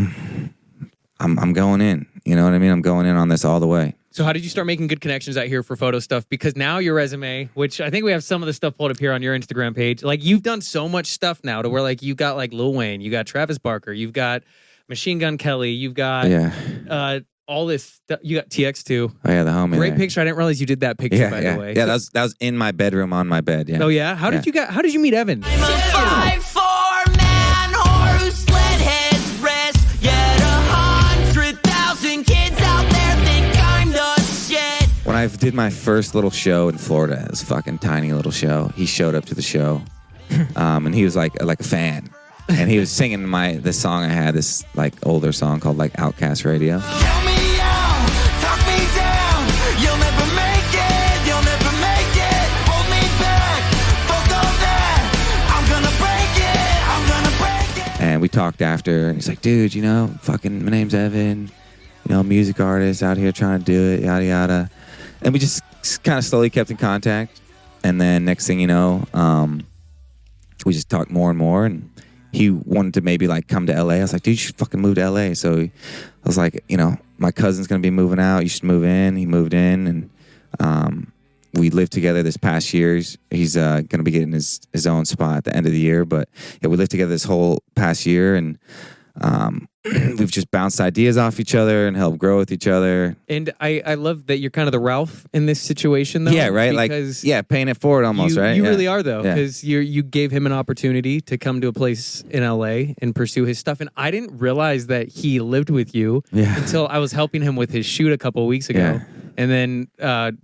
I'm going in. You know what I mean? I'm going in on this all the way. So how did you start making good connections out here for photo stuff? Because now your resume, which I think we have some of the stuff pulled up here on your Instagram page, like you've done so much stuff now to where like you got like Lil Wayne, you got Travis Barker, you've got Machine Gun Kelly, you've got all this stuff. You got TX2. Oh yeah, the homie. Great picture. I didn't realize you did that picture by the way. Yeah, that was in my bedroom on my bed. Yeah. Oh yeah? How did you meet Evan? I'm a 5'4" man whore who sled heads rest. Yet 100,000 kids out there think I'm the shit. When I did my first little show in Florida, it was a fucking tiny little show. He showed up to the show, and he was like a fan, and he was singing this song I had, this like older song called like Outcast Radio. Tell me out, talk me down. You'll never make it, you'll never make it. Hold me back, fuck all that. I'm gonna break it. And we talked after, and he's like, dude, fucking my name's Evan, music artist out here trying to do it, yada yada. And we just kind of slowly kept in contact. And then next thing you know, we just talked more and more. And he wanted to maybe like come to LA. I was like, dude, you should fucking move to LA. So I was like, my cousin's going to be moving out. You should move in. He moved in, and we lived together this past year. He's going to be getting his own spot at the end of the year. But yeah, we lived together this whole past year, and we've just bounced ideas off each other and helped grow with each other. And I love that you're kind of the Ralph in this situation, though. Yeah, right? Because paying it forward almost, right? You yeah. really are, though, because you gave him an opportunity to come to a place in LA and pursue his stuff. And I didn't realize that he lived with you until I was helping him with his shoot a couple of weeks ago. Yeah. And then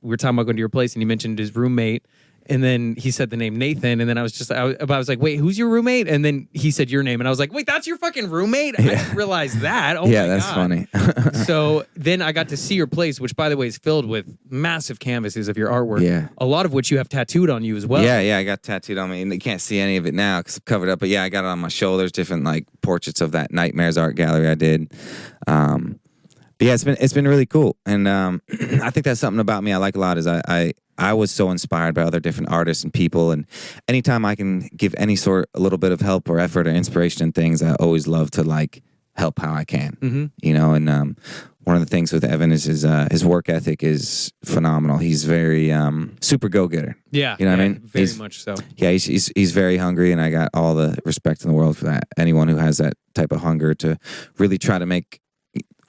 we were talking about going to your place, and he mentioned his roommate. And then he said the name Nathan, and then I was like, wait, who's your roommate? And then he said your name, and I was like, wait, that's your fucking roommate? Yeah. I didn't realize that. Oh yeah, my that's God. funny. So then I got to see your place, which by the way is filled with massive canvases of your artwork. Yeah. A lot of which you have tattooed on you as well. Yeah, I got tattooed on me, and you can't see any of it now because I'm covered up. But yeah, I got it on my shoulders, different like portraits of that Nightmares art gallery I did. But yeah, it's been really cool, and I think that's something about me I like a lot is I was so inspired by other different artists and people, and anytime I can give any sort a little bit of help or effort or inspiration in things, I always love to like help how I can, And one of the things with Evan is his work ethic is phenomenal. He's very super go getter. Yeah, you know what I mean. Very much so. Yeah, he's very hungry, and I got all the respect in the world for that. Anyone who has that type of hunger to really try to make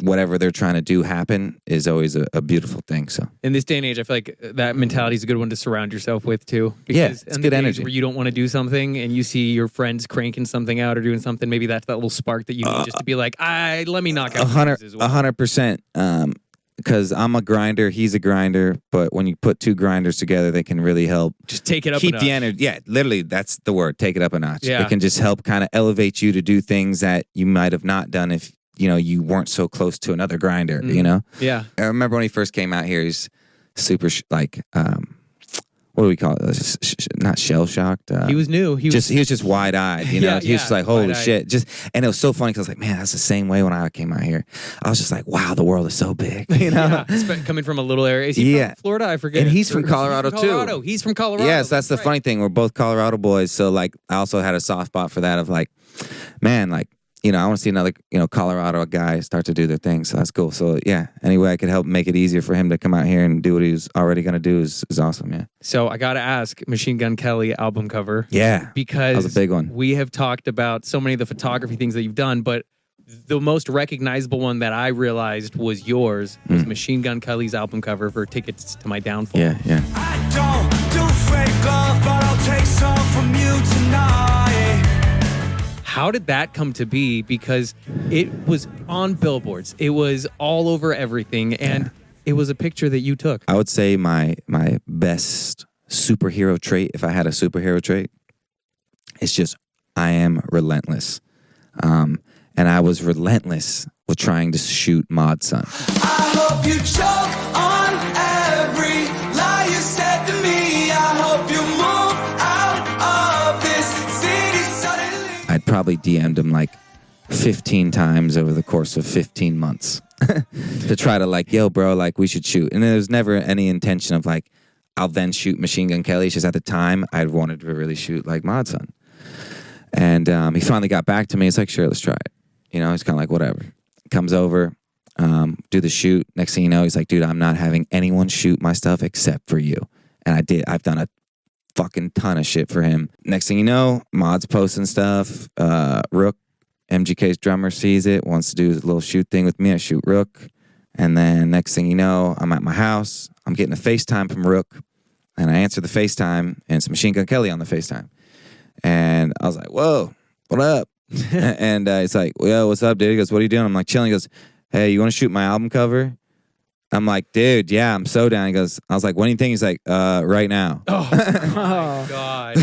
whatever they're trying to do happen is always a beautiful thing. So in this day and age, I feel like that mentality is a good one to surround yourself with too. Because it's good energy. Where you don't want to do something and you see your friends cranking something out or doing something, maybe that's that little spark that you need just to be like, let me knock out 100%. Because I'm a grinder, he's a grinder, but when you put two grinders together, they can really help. Just take it up. Keep the energy. Yeah, literally, that's the word. Take it up a notch. Yeah. It can just help kind of elevate you to do things that you might have not done if you weren't so close to another grinder, Yeah. I remember when he first came out here, he's super what do we call it? Not shell shocked. He was new. He was just wide eyed. He was just like, holy shit! And it was so funny because I was like, man, that's the same way when I came out here. I was just like, wow, the world is so big. Coming from a little area. Is he from Florida? I forget. And he's from Colorado too. He's from Colorado. Yes, that's the funny thing. We're both Colorado boys, so like, I also had a soft spot for that. Of like, man, like. I want to see another, Colorado guy start to do their thing. So that's cool. So yeah, any way I could help make it easier for him to come out here and do what he was already going to do is awesome. Yeah. So I got to ask, Machine Gun Kelly album cover. Yeah. Because that was a big one. We have talked about so many of the photography things that you've done, but the most recognizable one that I realized was yours was Machine Gun Kelly's album cover for Tickets to My Downfall. Yeah. I don't do fake love, but I'll take some from you tonight. How did that come to be? Because it was on billboards. It was all over everything. And it was a picture that you took. I would say my best superhero trait, if I had a superhero trait, it's just I am relentless. And I was relentless with trying to shoot Mod Sun. I hope you choke on every lie you said to me. I hope you move out of this city suddenly. I'd probably DM'd him like 15 times over the course of 15 months to try to like, yo, bro, like we should shoot. And there was never any intention of like, I'll then shoot Machine Gun Kelly. It's just at the time I wanted to really shoot like Mod Sun. And he finally got back to me. He's like, sure, let's try it. You know, he's kind of like, whatever. Comes over, do the shoot. Next thing you know, he's like, dude, I'm not having anyone shoot my stuff except for you. And I did. I've done a fucking ton of shit for him. Next thing you know, Mod's posting stuff. Rook, MGK's drummer, sees it, wants to do his little shoot thing with me. I shoot Rook. And then next thing you know, I'm at my house. I'm getting a FaceTime from Rook. And I answer the FaceTime, and it's Machine Gun Kelly on the FaceTime. And I was like, whoa, what up? And he's like, yo, what's up, dude? He goes, what are you doing? I'm like, chilling. He goes, hey, you want to shoot my album cover? I'm like, dude, yeah, I'm so down. He goes, I was like, what do you think? He's like, right now. Oh, my God.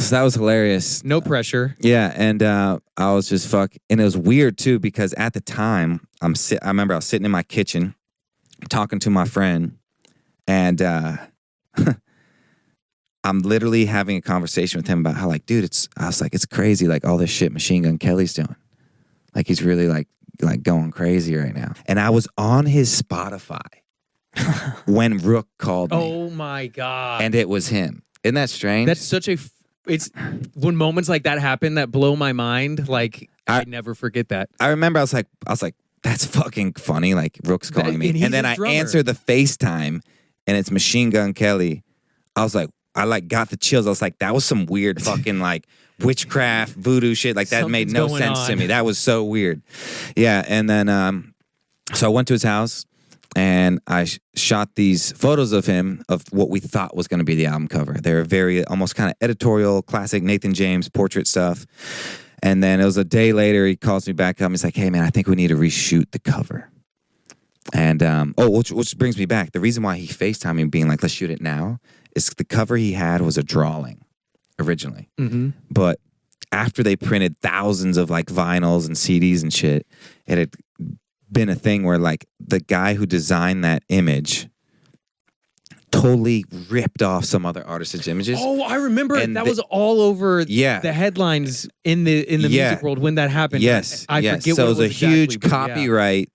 So that was hilarious. No pressure. Yeah, and I was just and it was weird too, because at the time, I remember I was sitting in my kitchen talking to my friend, and I'm literally having a conversation with him about how, like, dude, I was like, it's crazy, like, all this shit Machine Gun Kelly's doing. Like, he's really, like going crazy right now. And I was on his Spotify when Rook called me. Oh, my God. And it was him. Isn't that strange? That's such it's when moments like that happen that blow my mind, like, I never forget that. I remember I was like, that's fucking funny. Like, Rook's calling me. And then I answer the FaceTime, and it's Machine Gun Kelly. I was like, I got the chills. I was like, that was some weird fucking like witchcraft voodoo shit. Like that made no sense to me. That was so weird. Yeah. And then, so I went to his house and I shot these photos of him of what we thought was going to be the album cover. They were very almost kind of editorial, classic Nathan James portrait stuff. And then it was a day later, he calls me back up. He's like, hey man, I think we need to reshoot the cover. And, which brings me back. The reason why he FaceTimed me being like, let's shoot it now, is the cover he had was a drawing originally. Mm-hmm. But after they printed thousands of like vinyls and CDs and shit, it had been a thing where like the guy who designed that image totally ripped off some other artist's images. Oh, I remember it. That was all over the headlines in the music world when that happened. Yes. I forget so what it was a huge copyright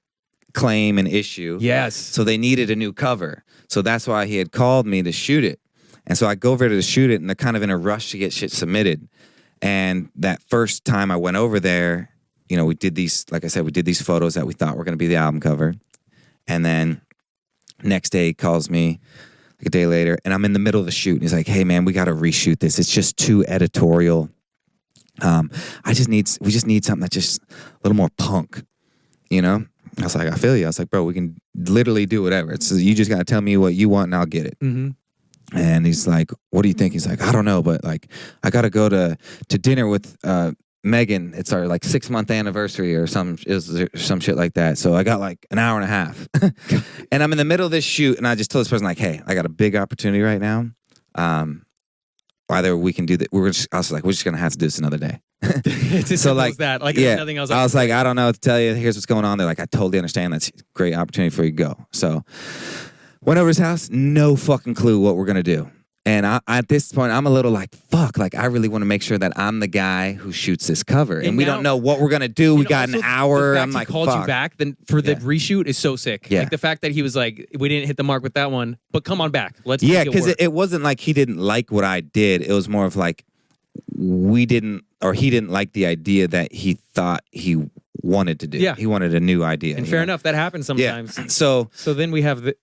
claim and issue. Yes. So they needed a new cover. So that's why he had called me to shoot it. And so I go over to shoot it, and they're kind of in a rush to get shit submitted. And that first time I went over there, you know, we did these, like I said, we did these photos that we thought were going to be the album cover. And then next day he calls me, like a day later, and I'm in the middle of the shoot. And he's like, hey man, we got to reshoot this. It's just too editorial. We just need something that's just a little more punk, you know? I was like, I feel you. I was like, bro, we can literally do whatever. You just got to tell me what you want and I'll get it. Mm-hmm. And he's like, what do you think? He's like, I don't know, but like, I got to go to dinner with Megan. It's our like 6-month anniversary or some shit like that. So I got like an hour and a half. And I'm in the middle of this shoot, and I just told this person like, hey, I got a big opportunity right now. Either we can do that. I was like, we're just going to have to do this another day. So like that, like yeah, nothing else. I was like, I don't know what to tell you. Here's what's going on. They're like, I totally understand. That's a great opportunity for you to go. So went over to his house, no fucking clue what we're gonna do. And at this point, I'm a little like, fuck. Like, I really want to make sure that I'm the guy who shoots this cover, and we don't know what we're gonna do. We got an hour. I'm like, called you back then for the reshoot is so sick. Yeah. Like the fact that he was like, we didn't hit the mark with that one, but come on back. Let's because it wasn't like he didn't like what I did. It was more of like he didn't like the idea that he thought he wanted to do. Yeah. He wanted a new idea. And fair enough, that happens sometimes. Yeah. So then we have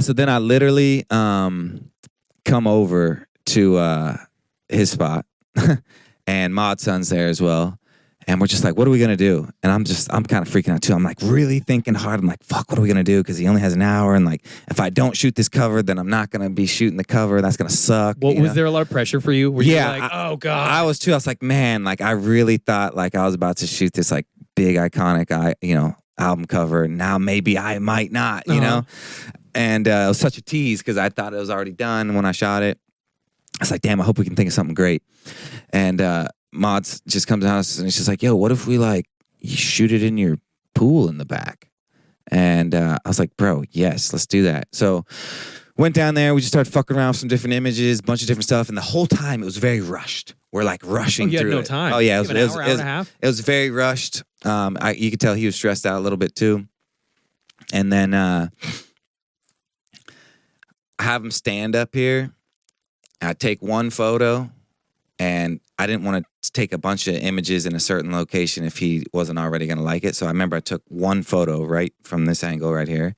so then I literally come over to his spot and Mod Sun's there as well. And we're just like, what are we going to do? And I'm kind of freaking out too. I'm like really thinking hard. I'm like, fuck, what are we going to do? Because he only has an hour. And like, if I don't shoot this cover, then I'm not going to be shooting the cover. That's going to suck. Was there a lot of pressure for you? Were you like, oh God. I was too. I was like, man, like I really thought like I was about to shoot this like big iconic, album cover. Now maybe I might not, you know? And it was such a tease because I thought it was already done when I shot it. I was like, damn, I hope we can think of something great. And Mods just comes out and he's just like, yo, what if we like you shoot it in your pool in the back? And I was like, bro, yes, let's do that. So went down there. We just started fucking around with some different images, a bunch of different stuff. And the whole time it was very rushed. We're like rushing through you had no it. time. Oh, yeah. It was, an hour and a half? It was very rushed. You could tell he was stressed out a little bit too. And then I have him stand up here. I take one photo, and I didn't want to take a bunch of images in a certain location if he wasn't already going to like it. So I remember I took one photo right from this angle right here,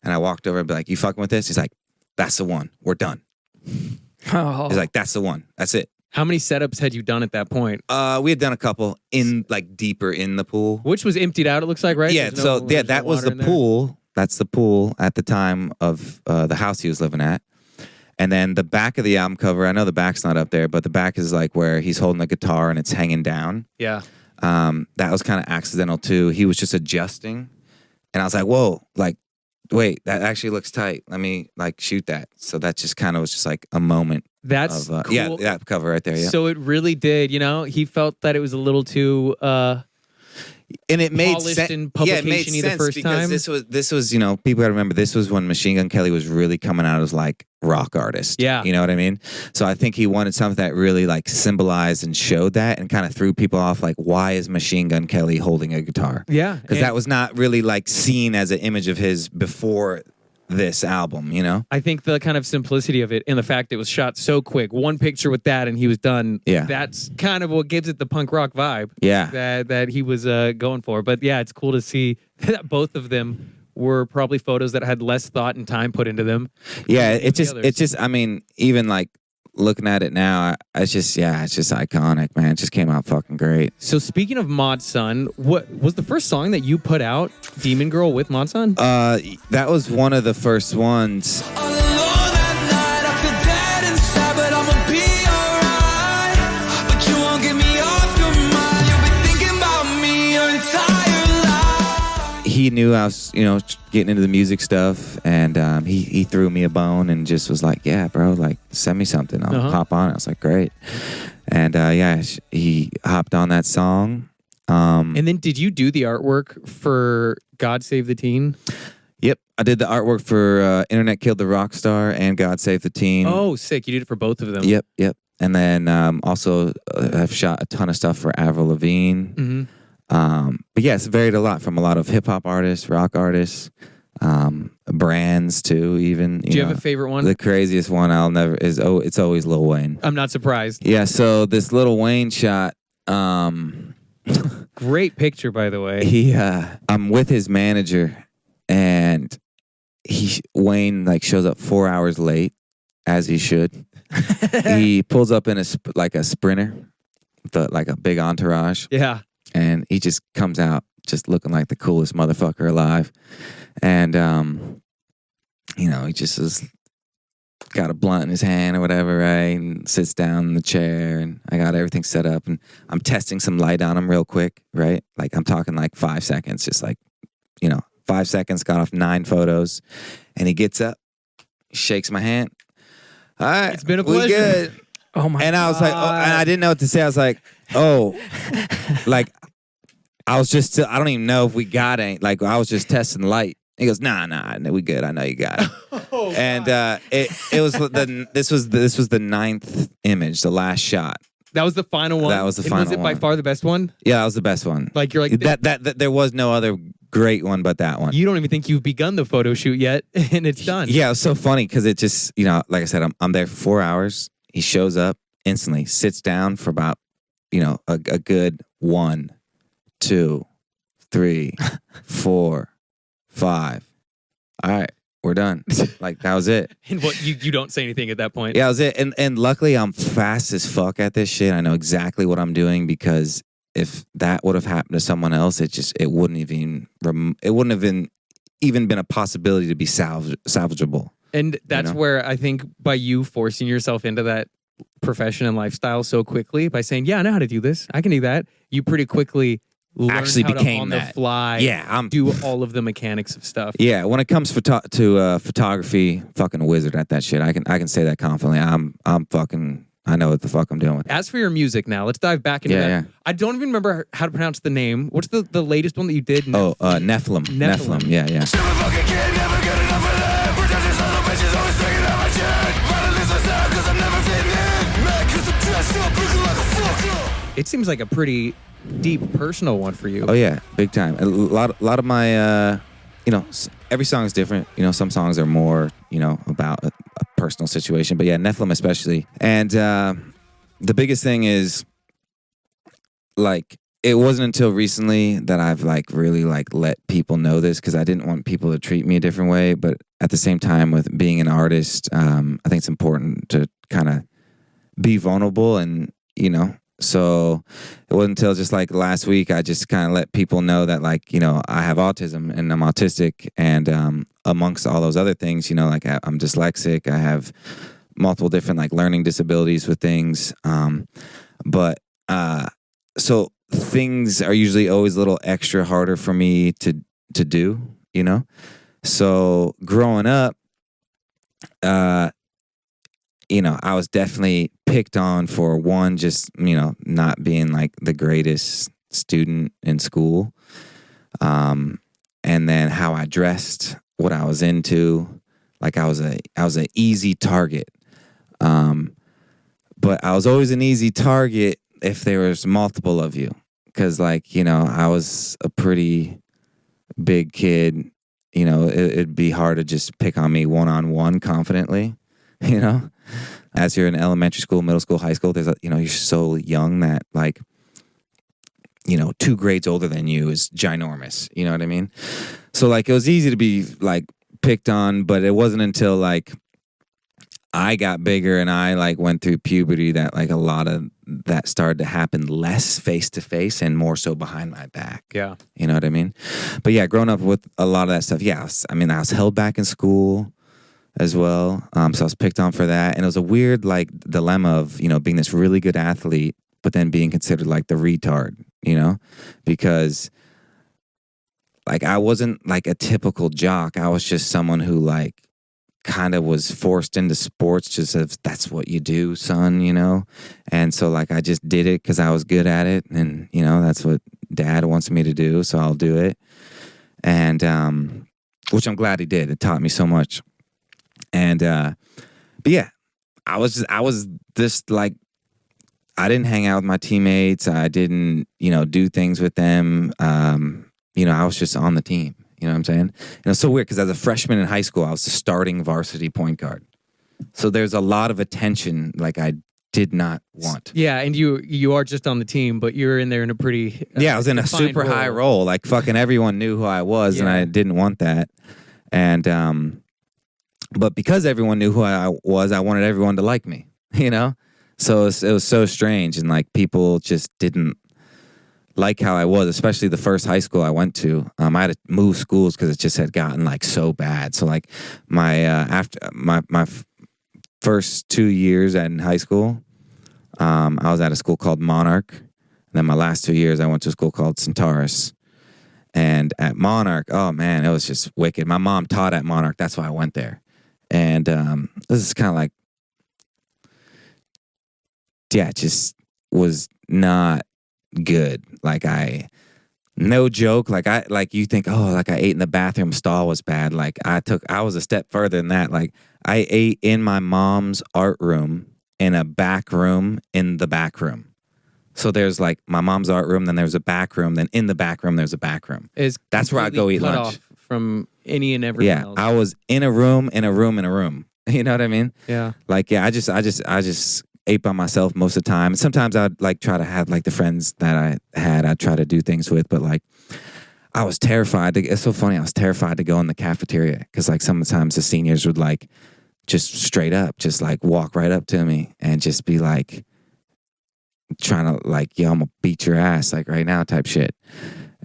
and I walked over and be like, you fucking with this? He's like, that's the one. We're done. Oh. He's like, that's the one. That's it. How many setups had you done at that point? We had done a couple in like deeper in the pool. Which was emptied out, it looks like, right? Yeah, that was the pool. That's the pool at the time of the house he was living at. And then the back of the album cover, I know the back's not up there, but the back is like where he's holding the guitar and it's hanging down. Yeah. That was kind of accidental too. He was just adjusting. And I was like, whoa, like, wait, that actually looks tight. Let me like shoot that. So that just kind of was just like a moment. That's of, cool. Yeah, that cover right there, yeah. So it really did, he felt that it was a little too and it made polished sense. in Yeah, it made publication-y the sense first because time. this was, people gotta remember this was when Machine Gun Kelly was really coming out as like rock artist. Yeah. You know what I mean? So I think he wanted something that really like symbolized and showed that and kind of threw people off like, why is Machine Gun Kelly holding a guitar? Yeah. Because that was not really like seen as an image of his before this album, I think the kind of simplicity of it and the fact it was shot so quick, one picture with that and he was done. Yeah. That's kind of what gives it the punk rock vibe. Yeah. That he was going for. But yeah, it's cool to see that both of them were probably photos that had less thought and time put into them. Yeah, it's just, I mean, even like looking at it now, it's just iconic, man. It just came out fucking great. So speaking of Mod Sun, what was the first song that you put out, Demon Girl with Mod Sun? That was one of the first ones. All alone at night, I feel dead inside, but I'ma be alright. But you won't get me off your mind. You've been thinking about me your entire life. He knew I was, getting into the music stuff, and he threw me a bone and just was like, yeah, bro, like, send me something. I'll hop on it. I was like, great. And he hopped on that song. And then did you do the artwork for God Save the Teen? Yep. I did the artwork for Internet Killed the Rock Star and God Save the Teen. Oh, sick. You did it for both of them. Yep. And then also I've shot a ton of stuff for Avril Lavigne. Mm-hmm. But yeah, it's varied a lot from a lot of hip hop artists, rock artists, brands too. Even do you have a favorite one? The craziest one it's always Lil Wayne. I'm not surprised. Yeah, so this Lil Wayne shot. Great picture, by the way. I'm with his manager, and Wayne like shows up 4 hours late, as he should. He pulls up in a Sprinter, like a big entourage. Yeah. And he just comes out just looking like the coolest motherfucker alive. And, he just has got a blunt in his hand or whatever, right? And sits down in the chair, and I got everything set up. And I'm testing some light on him real quick, right? Like I'm talking like 5 seconds, just like, 5 seconds, got off 9 photos. And he gets up, shakes my hand. All right. It's been a we pleasure. Good. Oh my God. And I was like, and I didn't know what to say. I was like, like, I was just, I don't even know if we got any. Like, I was just testing light. He goes, nah, we good. I know you got it. And it was this was the 9th image, the last shot. That was the final one. That was the final Was it by one. far the best one? Yeah, that was the best one. Like you're like that there was no other great one but that one. You don't even think you've begun the photo shoot yet, and it's done. Yeah, it was so funny because it just, like I said, I'm there for 4 hours. He shows up instantly, sits down for about, a good 1, 2, 3, 4, 5. All right, we're done. Like that was it. And what you don't say anything at that point. Yeah, that was it. And luckily I'm fast as fuck at this shit. I know exactly what I'm doing because if that would have happened to someone else, it wouldn't have even been a possibility to be salvageable. And that's where I think by you forcing yourself into that profession and lifestyle so quickly by saying, yeah, I know how to do this. I can do that. You pretty quickly actually how became to on that. the fly. Yeah, do all of the mechanics of stuff. Yeah, when it comes to photography, fucking wizard at that shit. I can say that confidently. I'm fucking. I know what the fuck I'm doing with it. As for your music now, let's dive back into that. Yeah. I don't even remember how to pronounce the name. What's the latest one that you did? Nephilim. Nephilim. Yeah. It seems like a pretty deep personal one for you. Oh yeah, big time. A lot of my, every song is different. Some songs are more, about a personal situation. But yeah, Nephilim especially. And the biggest thing is, like, it wasn't until recently that I've really let people know this, because I didn't want people to treat me a different way. But at the same time, with being an artist, I think it's important to kind of be vulnerable, and so it wasn't until just last week I just kind of let people know that I have autism and I'm autistic, and amongst all those other things, I'm dyslexic. I have multiple different learning disabilities with things, but so things are usually always a little extra harder for me to do, So growing up, I was definitely picked on for one, just, not being the greatest student in school. And then how I dressed, what I was into, I was an easy target. But I was always an easy target if there was multiple of you. 'Cause I was a pretty big kid, it'd be hard to just pick on me one-on-one confidently, As you're in elementary school, middle school, high school, there's you're so young that 2 grades older than you is ginormous. You know what I mean? So it was easy to be picked on, but it wasn't until I got bigger and I went through puberty that a lot of that started to happen less face to face and more so behind my back. Yeah. You know what I mean? But yeah, growing up with a lot of that stuff, yeah, I was held back in school as well. So I was picked on for that. And it was a weird dilemma of, being this really good athlete, but then being considered the retard, because I wasn't a typical jock. I was just someone who kind of was forced into sports just as that's what you do, son, And so I just did it because I was good at it. And, that's what dad wants me to do. So I'll do it. And, which I'm glad he did. It taught me so much. And, but yeah, I was just I didn't hang out with my teammates. I didn't, do things with them. I was just on the team. You know what I'm saying? And it's so weird because as a freshman in high school, I was the starting varsity point guard. So there's a lot of attention I did not want. Yeah, and you are just on the team, but you're in there in a pretty I was in a super high role. Fucking everyone knew who I was, and I didn't want that. And but because everyone knew who I was, I wanted everyone to like me. So it was so strange, and people just didn't like how I was, especially the first high school I went to. I had to move schools because it just had gotten so bad. So my after my first 2 years in high school, I was at a school called Monarch. And then my last 2 years, I went to a school called Centaurus. And at Monarch, oh man, it was just wicked. My mom taught at Monarch. That's why I went there. And this is kind of it just was not good. No joke. You think, I ate in the bathroom stall was bad. I was a step further than that. I ate in my mom's art room in a back room in the back room. So there's my mom's art room, then there's a back room, then in the back room there's a back room. That's where I go eat lunch. Off from any and everything else. I was in a room, in a room, in a room. You know what I mean? Yeah. I just ate by myself most of the time. Sometimes I'd try to have the friends that I had, I'd try to do things with, but I was terrified. It's so funny. I was terrified to go in the cafeteria because sometimes the seniors would just straight up, just walk right up to me and just be trying to yo, I'm gonna beat your ass right now type shit.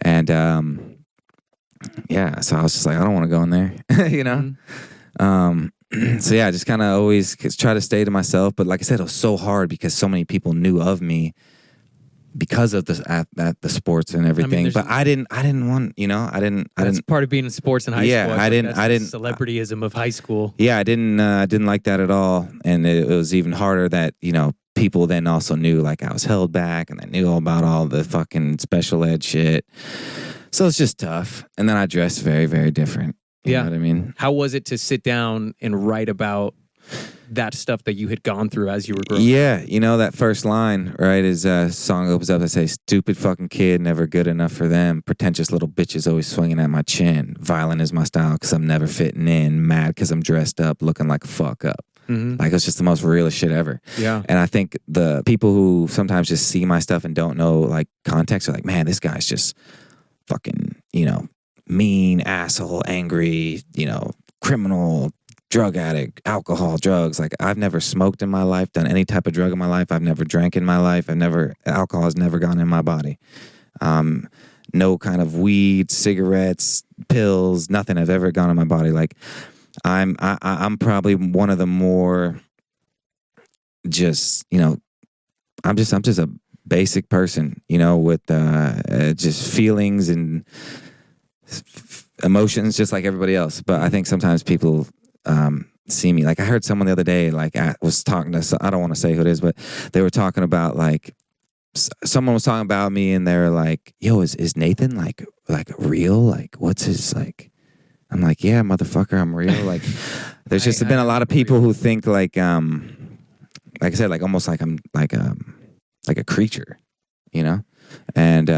And yeah, so I was just I don't want to go in there, Mm-hmm. So yeah, I just kind of always try to stay to myself. But like I said, it was so hard because so many people knew of me because of the sports and everything. But I didn't want, I didn't. Part of being in sports in high school. Yeah, I didn't. Celebrityism of high school. Yeah, I didn't like that at all, and it was even harder that people then also knew like I was held back, and they knew all about all the fucking special ed shit. So it's just tough. And then I dressed very, very different. You know what I mean? How was it to sit down and write about that stuff that you had gone through as you were growing up? Yeah, that first line, right, is song opens up. I say, "Stupid fucking kid, never good enough for them. Pretentious little bitches always swinging at my chin. Violent is my style because I'm never fitting in. Mad because I'm dressed up, looking like a fuck up." Mm-hmm. Like, it's just the most realest shit ever. Yeah. And I think the people who sometimes just see my stuff and don't know like context are like, man, this guy's just fucking, mean, asshole, angry, criminal, drug addict, alcohol, drugs. Like, I've never smoked in my life, done any type of drug in my life. I've never drank in my life. Alcohol has never gone in my body. No kind of weed, cigarettes, pills, nothing have ever gone in my body. Like, I'm probably one of the more just, I'm just a basic person, with just feelings and emotions just like everybody else. But I think sometimes people see me. Like, I heard someone the other day, like, I was talking to, I don't want to say who it is, but they were talking about, like, someone was talking about me, and they were like, yo, is Nathan like real? Like, what's his, like, I'm like, yeah, motherfucker, I'm real. Like, there's just been a lot of people who think like I said, like, almost like I'm like a creature, and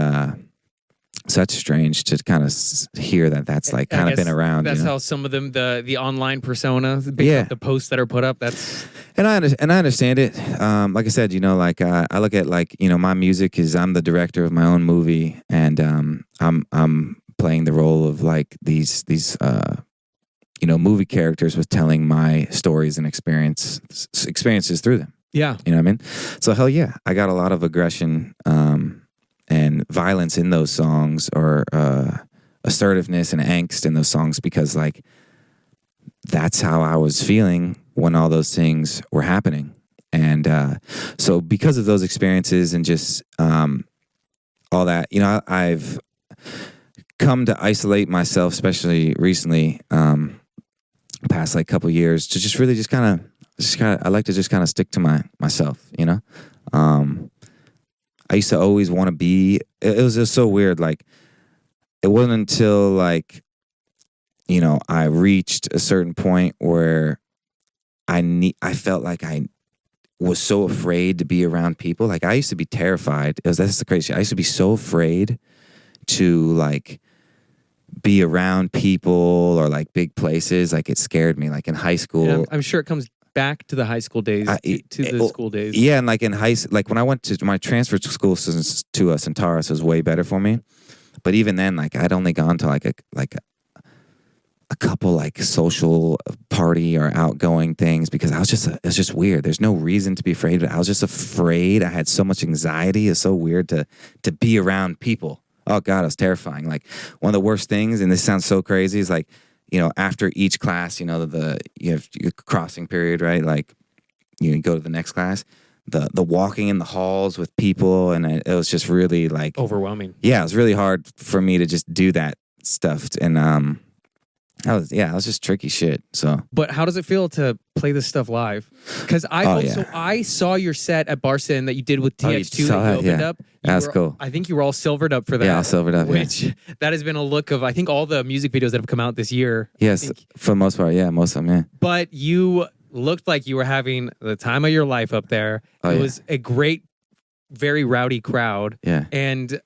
so that's strange to kind of hear that's like kind of been around. That's how some of them, the online persona, the posts that are put up. That's and I understand it. Like I said, like I look at like my music is, I'm the director of my own movie, and I'm playing the role of like these movie characters with telling my stories and experiences through them. Yeah. You know what I mean? So hell yeah, I got a lot of aggression and violence in those songs, or assertiveness and angst in those songs, because like that's how I was feeling when all those things were happening. And so because of those experiences and just all that, I've come to isolate myself, especially recently, past like couple years, to just really just kind of I like to just kind of stick to myself, I used to always want to be, it was just so weird, like it wasn't until like I reached a certain point where I felt like I was so afraid to be around people. Like, I used to be terrified. That's the crazy shit. I used to be so afraid to like be around people or like big places. Like, it scared me. Like in high school, yeah, I'm sure it comes back to the high school days, to the school days. Yeah, and like in like when I went to my transfer to school to Centaurus, was way better for me. But even then, like I'd only gone to like a couple like social party or outgoing things, because it was just weird. There's no reason to be afraid, but I was just afraid. I had so much anxiety. It's so weird to be around people. Oh God, it was terrifying. Like, one of the worst things, and this sounds so crazy, is like, after each class, you have your crossing period, right? Like, you go to the next class, the walking in the halls with people, and it was just really like overwhelming. Yeah, it was really hard for me to just do that stuff, and it was just tricky shit. So, but how does it feel to play this stuff live? Because I saw your set at Barson that you did with TX2 that you opened up. That's cool. I think you were all silvered up for that. Yeah, all silvered up. Which that has been a look of, I think, all the music videos that have come out this year. Yes, for the most part, yeah, most of them, yeah. But you looked like you were having the time of your life up there. It was a great, very rowdy crowd. Yeah. And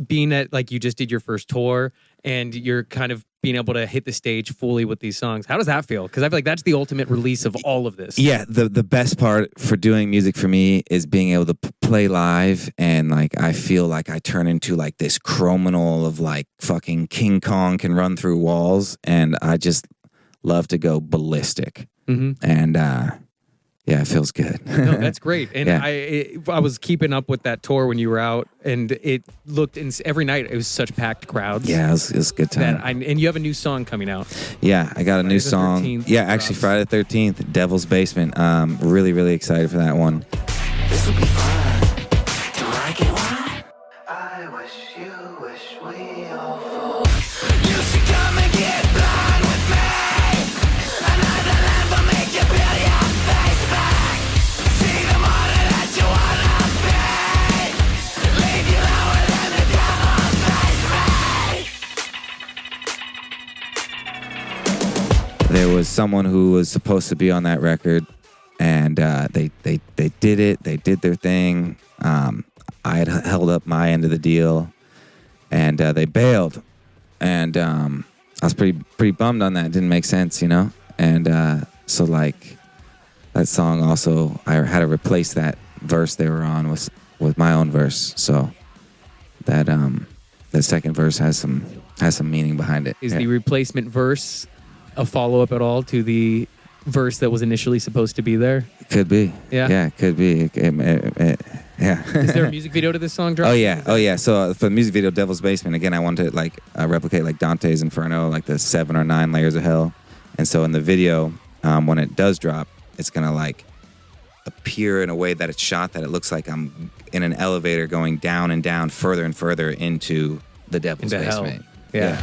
being at, like, you just did your first tour, and you're kind of being able to hit the stage fully with these songs. How does that feel? Because I feel like that's the ultimate release of all of this. Yeah, the best part for doing music for me is being able to play live, and like I feel like I turn into like this criminal of like fucking King Kong can run through walls, and I just love to go ballistic. Mm-hmm. And yeah, it feels good. No, that's great. And yeah. I was keeping up with that tour when you were out, and it looked every night it was such packed crowds. Yeah, it was a good time. And you have a new song coming out. Yeah, I got a new song. 13th, yeah, actually Friday the 13th, Devil's Basement. Really, really excited for that one. This will be fun. Do I get one? wish we all fall. You should come and get blind with me. Another land will make you peel your face back. See the morning that you wanna be. Leave you lower than the devil's basement. There was someone who was supposed to be on that record, and they did it. They did their thing. I had held up my end of the deal, and they bailed. And I was pretty bummed on that. It didn't make sense, you know? And so, like, that song also, I had to replace that verse they were on with my own verse. So that the second verse has some meaning behind it. Is the replacement verse a follow-up at all to the verse that was initially supposed to be there? Could be. Yeah. Yeah, could be. Yeah. Is there a music video to this song, Drop? Oh yeah. So for the music video, Devil's Basement, again, I wanted to like replicate like Dante's Inferno, like the 7 or 9 layers of hell. And so in the video, when it does drop, it's gonna like appear in a way that it's shot that it looks like I'm in an elevator going down and down, further and further into the Devil's Basement. Hell. Yeah.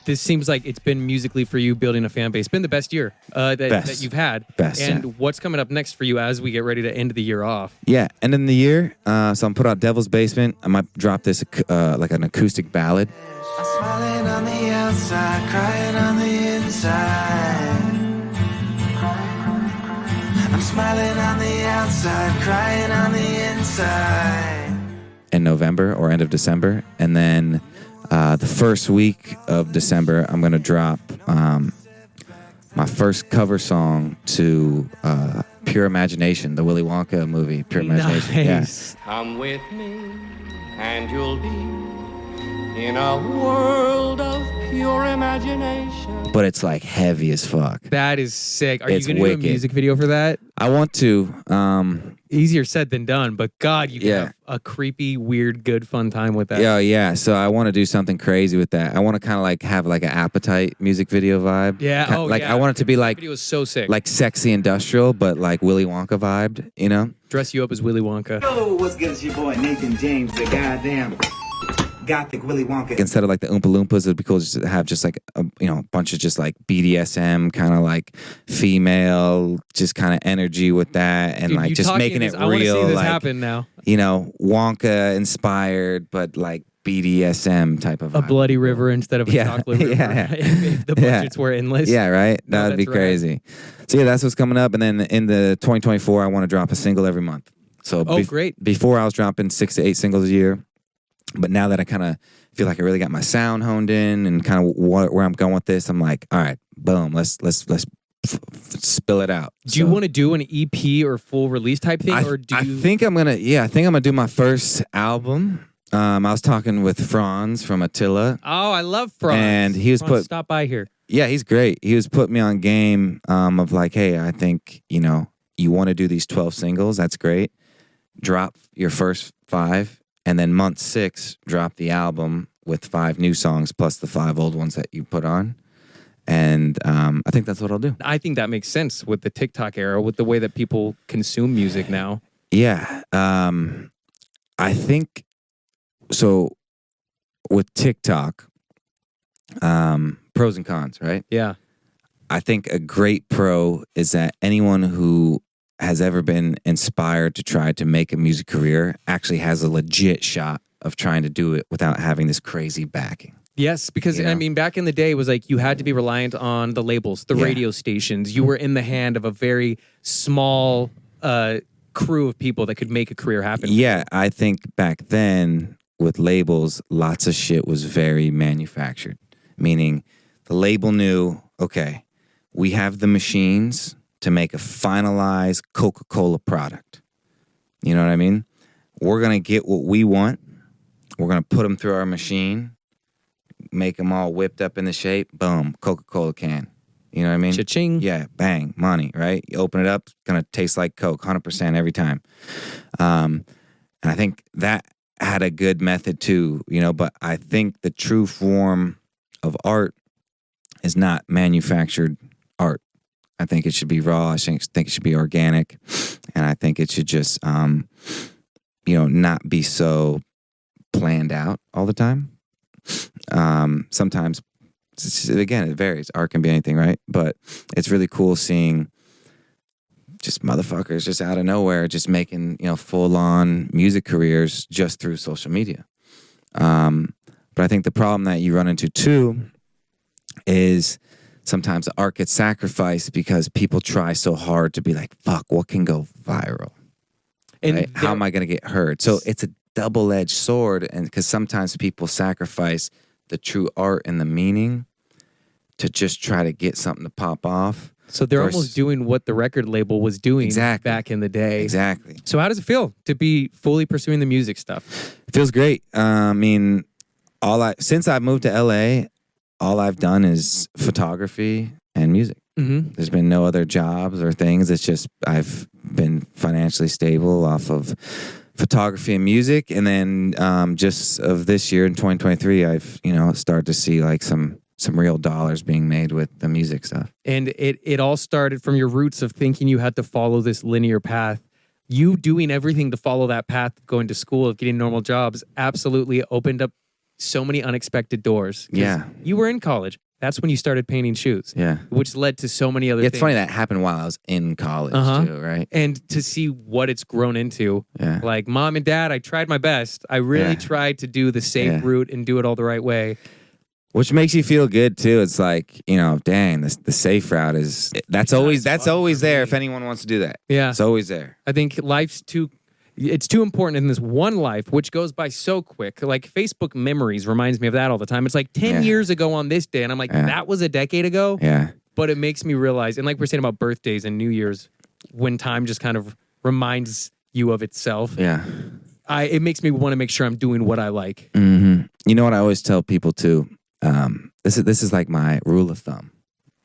This seems like it's been musically for you building a fan base. Been the best year that you've had. Best. And yeah. What's coming up next for you as we get ready to end the year off? Yeah, end of the year. So I'm put out Devil's Basement. I might drop this like an acoustic ballad. I'm smiling on the outside, crying on the inside. I'm smiling on the outside, crying on the inside. In November or end of December, and then the first week of December, I'm gonna drop my first cover song to Pure Imagination, the Willy Wonka movie. Pure Imagination. Nice. Yeah. Come with me, and you'll be in a world of pure imagination. But it's like heavy as fuck. That is sick. Are It's you going to do a wicked. music video for that? I want to. Easier said than done, but God, you can Yeah. have a creepy, weird, good, fun time with that. Yeah. So I want to do something crazy with that. I want to kind of like have like an Appetite music video vibe. Yeah. Like I want it to be like That video was so sick. like sexy industrial, but like Willy Wonka vibed. You know? Dress you up as Willy Wonka. Yo, what's good? It's your boy Nathan James, the goddamn gothic Willy Wonka. Instead of like the Oompa Loompas, it'd be cool just to have just like a bunch of just like BDSM kind of like female, just kind of energy with that, and Dude, like you just talking making this, it I want to see real, this like happen now. Wonka inspired, but like BDSM type of A vibe. bloody river instead of a Yeah. chocolate river. Yeah. If the budgets were endless. Yeah, right. No, That would be that's rad. crazy. So yeah, that's what's coming up, and then in the 2024, I want to drop a single every month. So Great. Before I was dropping 6 to 8 singles a year, but now that I kind of feel like I really got my sound honed in and kind of where I'm going with this, I'm like, all right, boom, let's spill it out. Do you want to do an EP or full release type thing, I think I'm gonna do my first album. I was talking with Franz from Attila. Oh, I love Franz. And he was Franz, stop by here. Yeah, he's great. He was putting me on game of like, hey, I think, you want to do these 12 singles. That's great. Drop your first 5. And then month 6, drop the album with 5 new songs plus the 5 old ones that you put on. And I think that's what I'll do. I think that makes sense with the TikTok era, with the way that people consume music now. Yeah. I think, so with TikTok, pros and cons, right? Yeah. I think a great pro is that anyone who has ever been inspired to try to make a music career actually has a legit shot of trying to do it without having this crazy backing. Yes, because You know? I mean, back in the day, it was like you had to be reliant on the labels, the radio stations. You were in the hand of a very small crew of people that could make a career happen. Yeah, I think back then with labels, lots of shit was very manufactured, meaning the label knew, okay, we have the machines to make a finalized Coca-Cola product. You know what I mean? We're going to get what we want. We're going to put them through our machine, make them all whipped up in the shape. Boom, Coca-Cola can. You know what I mean? Cha-ching. Yeah, bang, money, right? You open it up, it's going to taste like Coke, 100% every time. And I think that had a good method too, but I think the true form of art is not manufactured art. I think it should be raw. I think it should be organic, and I think it should just, not be so planned out all the time. Sometimes, again, it varies. Art can be anything, right? But it's really cool seeing just motherfuckers just out of nowhere, just making, full-on music careers just through social media. But I think the problem that you run into too is sometimes the art gets sacrificed because people try so hard to be like, fuck, what can go viral? And right? How am I going to get heard? So it's a double-edged sword, and because sometimes people sacrifice the true art and the meaning to just try to get something to pop off. So they're almost doing what the record label was doing back in the day. Exactly. So how does it feel to be fully pursuing the music stuff? It feels great. Since I moved to LA, all I've done is photography and music. Mm-hmm. There's been no other jobs or things. It's just I've been financially stable off of photography and music. And then just of this year in 2023, I've started to see like some real dollars being made with the music stuff. And it all started from your roots of thinking you had to follow this linear path. You doing everything to follow that path, going to school, of getting normal jobs, absolutely opened up so many unexpected doors. Yeah. You were in college. That's when you started painting shoes. Yeah. Which led to so many other things. It's funny that happened while I was in college too, right? And to see what it's grown into. Yeah. Like, Mom and Dad, I tried my best. I really tried to do the safe route and do it all the right way. Which makes you feel good too. It's like, dang, the safe route is that's always there if anyone wants to do that. Yeah. It's always there. I think it's too important in this one life, which goes by so quick. Like Facebook memories reminds me of that all the time. It's like 10 years ago on this day. And I'm like, that was a decade ago. Yeah. But it makes me realize, and like we're saying about birthdays and New Year's, when time just kind of reminds you of itself. Yeah. It makes me want to make sure I'm doing what I like. Mm-hmm. You know what I always tell people too? This is like my rule of thumb,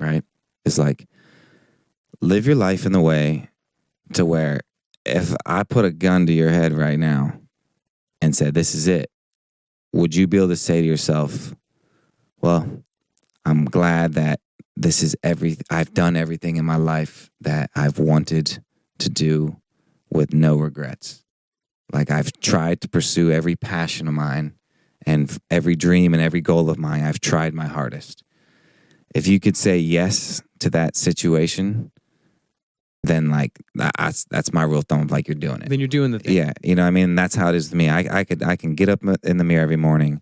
right? It's like, live your life in the way to where if I put a gun to your head right now and said, this is it, would you be able to say to yourself, well, I'm glad that this is I've done everything in my life that I've wanted to do with no regrets. Like, I've tried to pursue every passion of mine and every dream and every goal of mine. I've tried my hardest. If you could say yes to that situation, then like that's my rule of thumb of like, you're doing it. Then you're doing the thing. Yeah, I mean, that's how it is to me. I can get up in the mirror every morning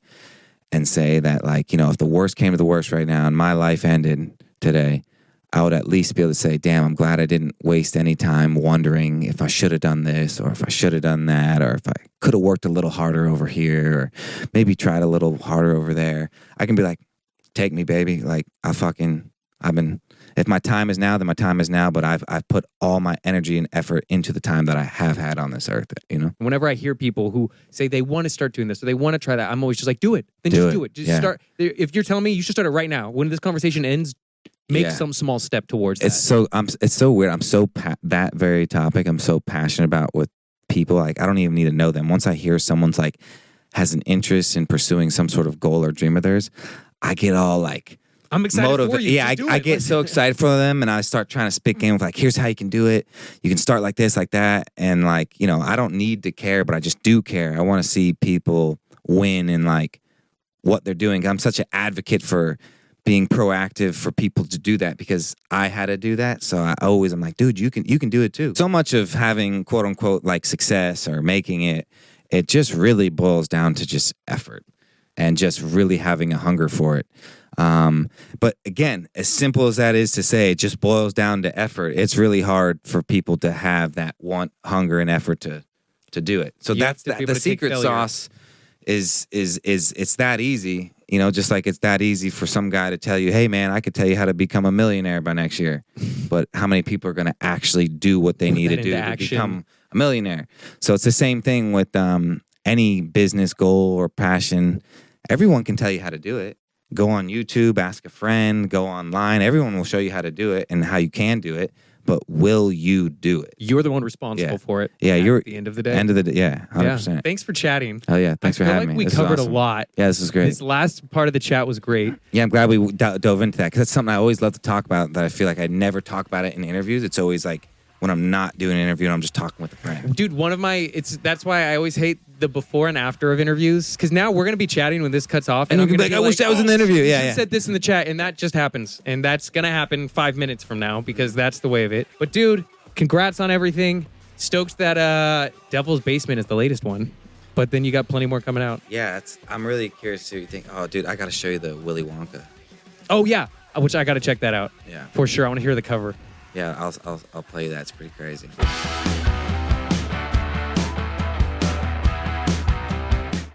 and say that, like, if the worst came to the worst right now and my life ended today, I would at least be able to say, damn, I'm glad I didn't waste any time wondering if I should have done this or if I should have done that or if I could have worked a little harder over here or maybe tried a little harder over there. I can be like, take me, baby. Like, if my time is now, then my time is now, but I've put all my energy and effort into the time that I have had on this earth, Whenever I hear people who say they want to start doing this or they want to try that, I'm always just like, do it. Then just do it. Just start. If you're telling me you should start it right now, when this conversation ends, make some small step towards that. It's so weird. I'm so that very topic I'm so passionate about with people. Like, I don't even need to know them. Once I hear someone's like has an interest in pursuing some sort of goal or dream of theirs, I get all like, I'm excited for you. Yeah, I get so excited for them, and I start trying to spit game with like, here's how you can do it. You can start like this, like that, and like, I don't need to care, but I just do care. I want to see people win in like what they're doing. I'm such an advocate for being proactive for people to do that because I had to do that. So I'm like, dude, you can do it too. So much of having quote unquote like success or making it just really boils down to just effort and just really having a hunger for it. But again, as simple as that is to say, it just boils down to effort. It's really hard for people to have that want, hunger, and effort to do it. So that's the secret sauce. Is it's that easy, just like it's that easy for some guy to tell you, hey man, I could tell you how to become a millionaire by next year. But how many people are going to actually do what they need to do to become a millionaire? So it's the same thing with any business goal or passion. Everyone can tell you how to do it. Go on YouTube, ask a friend, go online. Everyone will show you how to do it and how you can do it. but will you do it? You're the one responsible for it. Yeah, you're at the end of the day. 100%. Thanks for chatting. Oh yeah, thanks for having me. We This covered was awesome. a lot. Yeah, this was great. This last part of the chat was great. Yeah, I'm glad we dove into that because that's something I always love to talk about. That I feel like I never talk about it in interviews. It's always like when I'm not doing an interview and I'm just talking with a friend. Dude, that's why I always hate the before and after of interviews, because now we're gonna be chatting when this cuts off, And I'm you'll be gonna like, I wish that was in the interview. Yeah, you yeah. said this in the chat, and that just happens, and that's gonna happen 5 minutes from now because that's the way of it. But dude, congrats on everything. Stoked that Devil's Basement is the latest one, but then you got plenty more coming out. Yeah, I'm really curious to think. Oh, dude, I got to show you the Willy Wonka. Oh yeah, which I got to check that out. Yeah, for sure. I want to hear the cover. Yeah, I'll play you that. It's pretty crazy.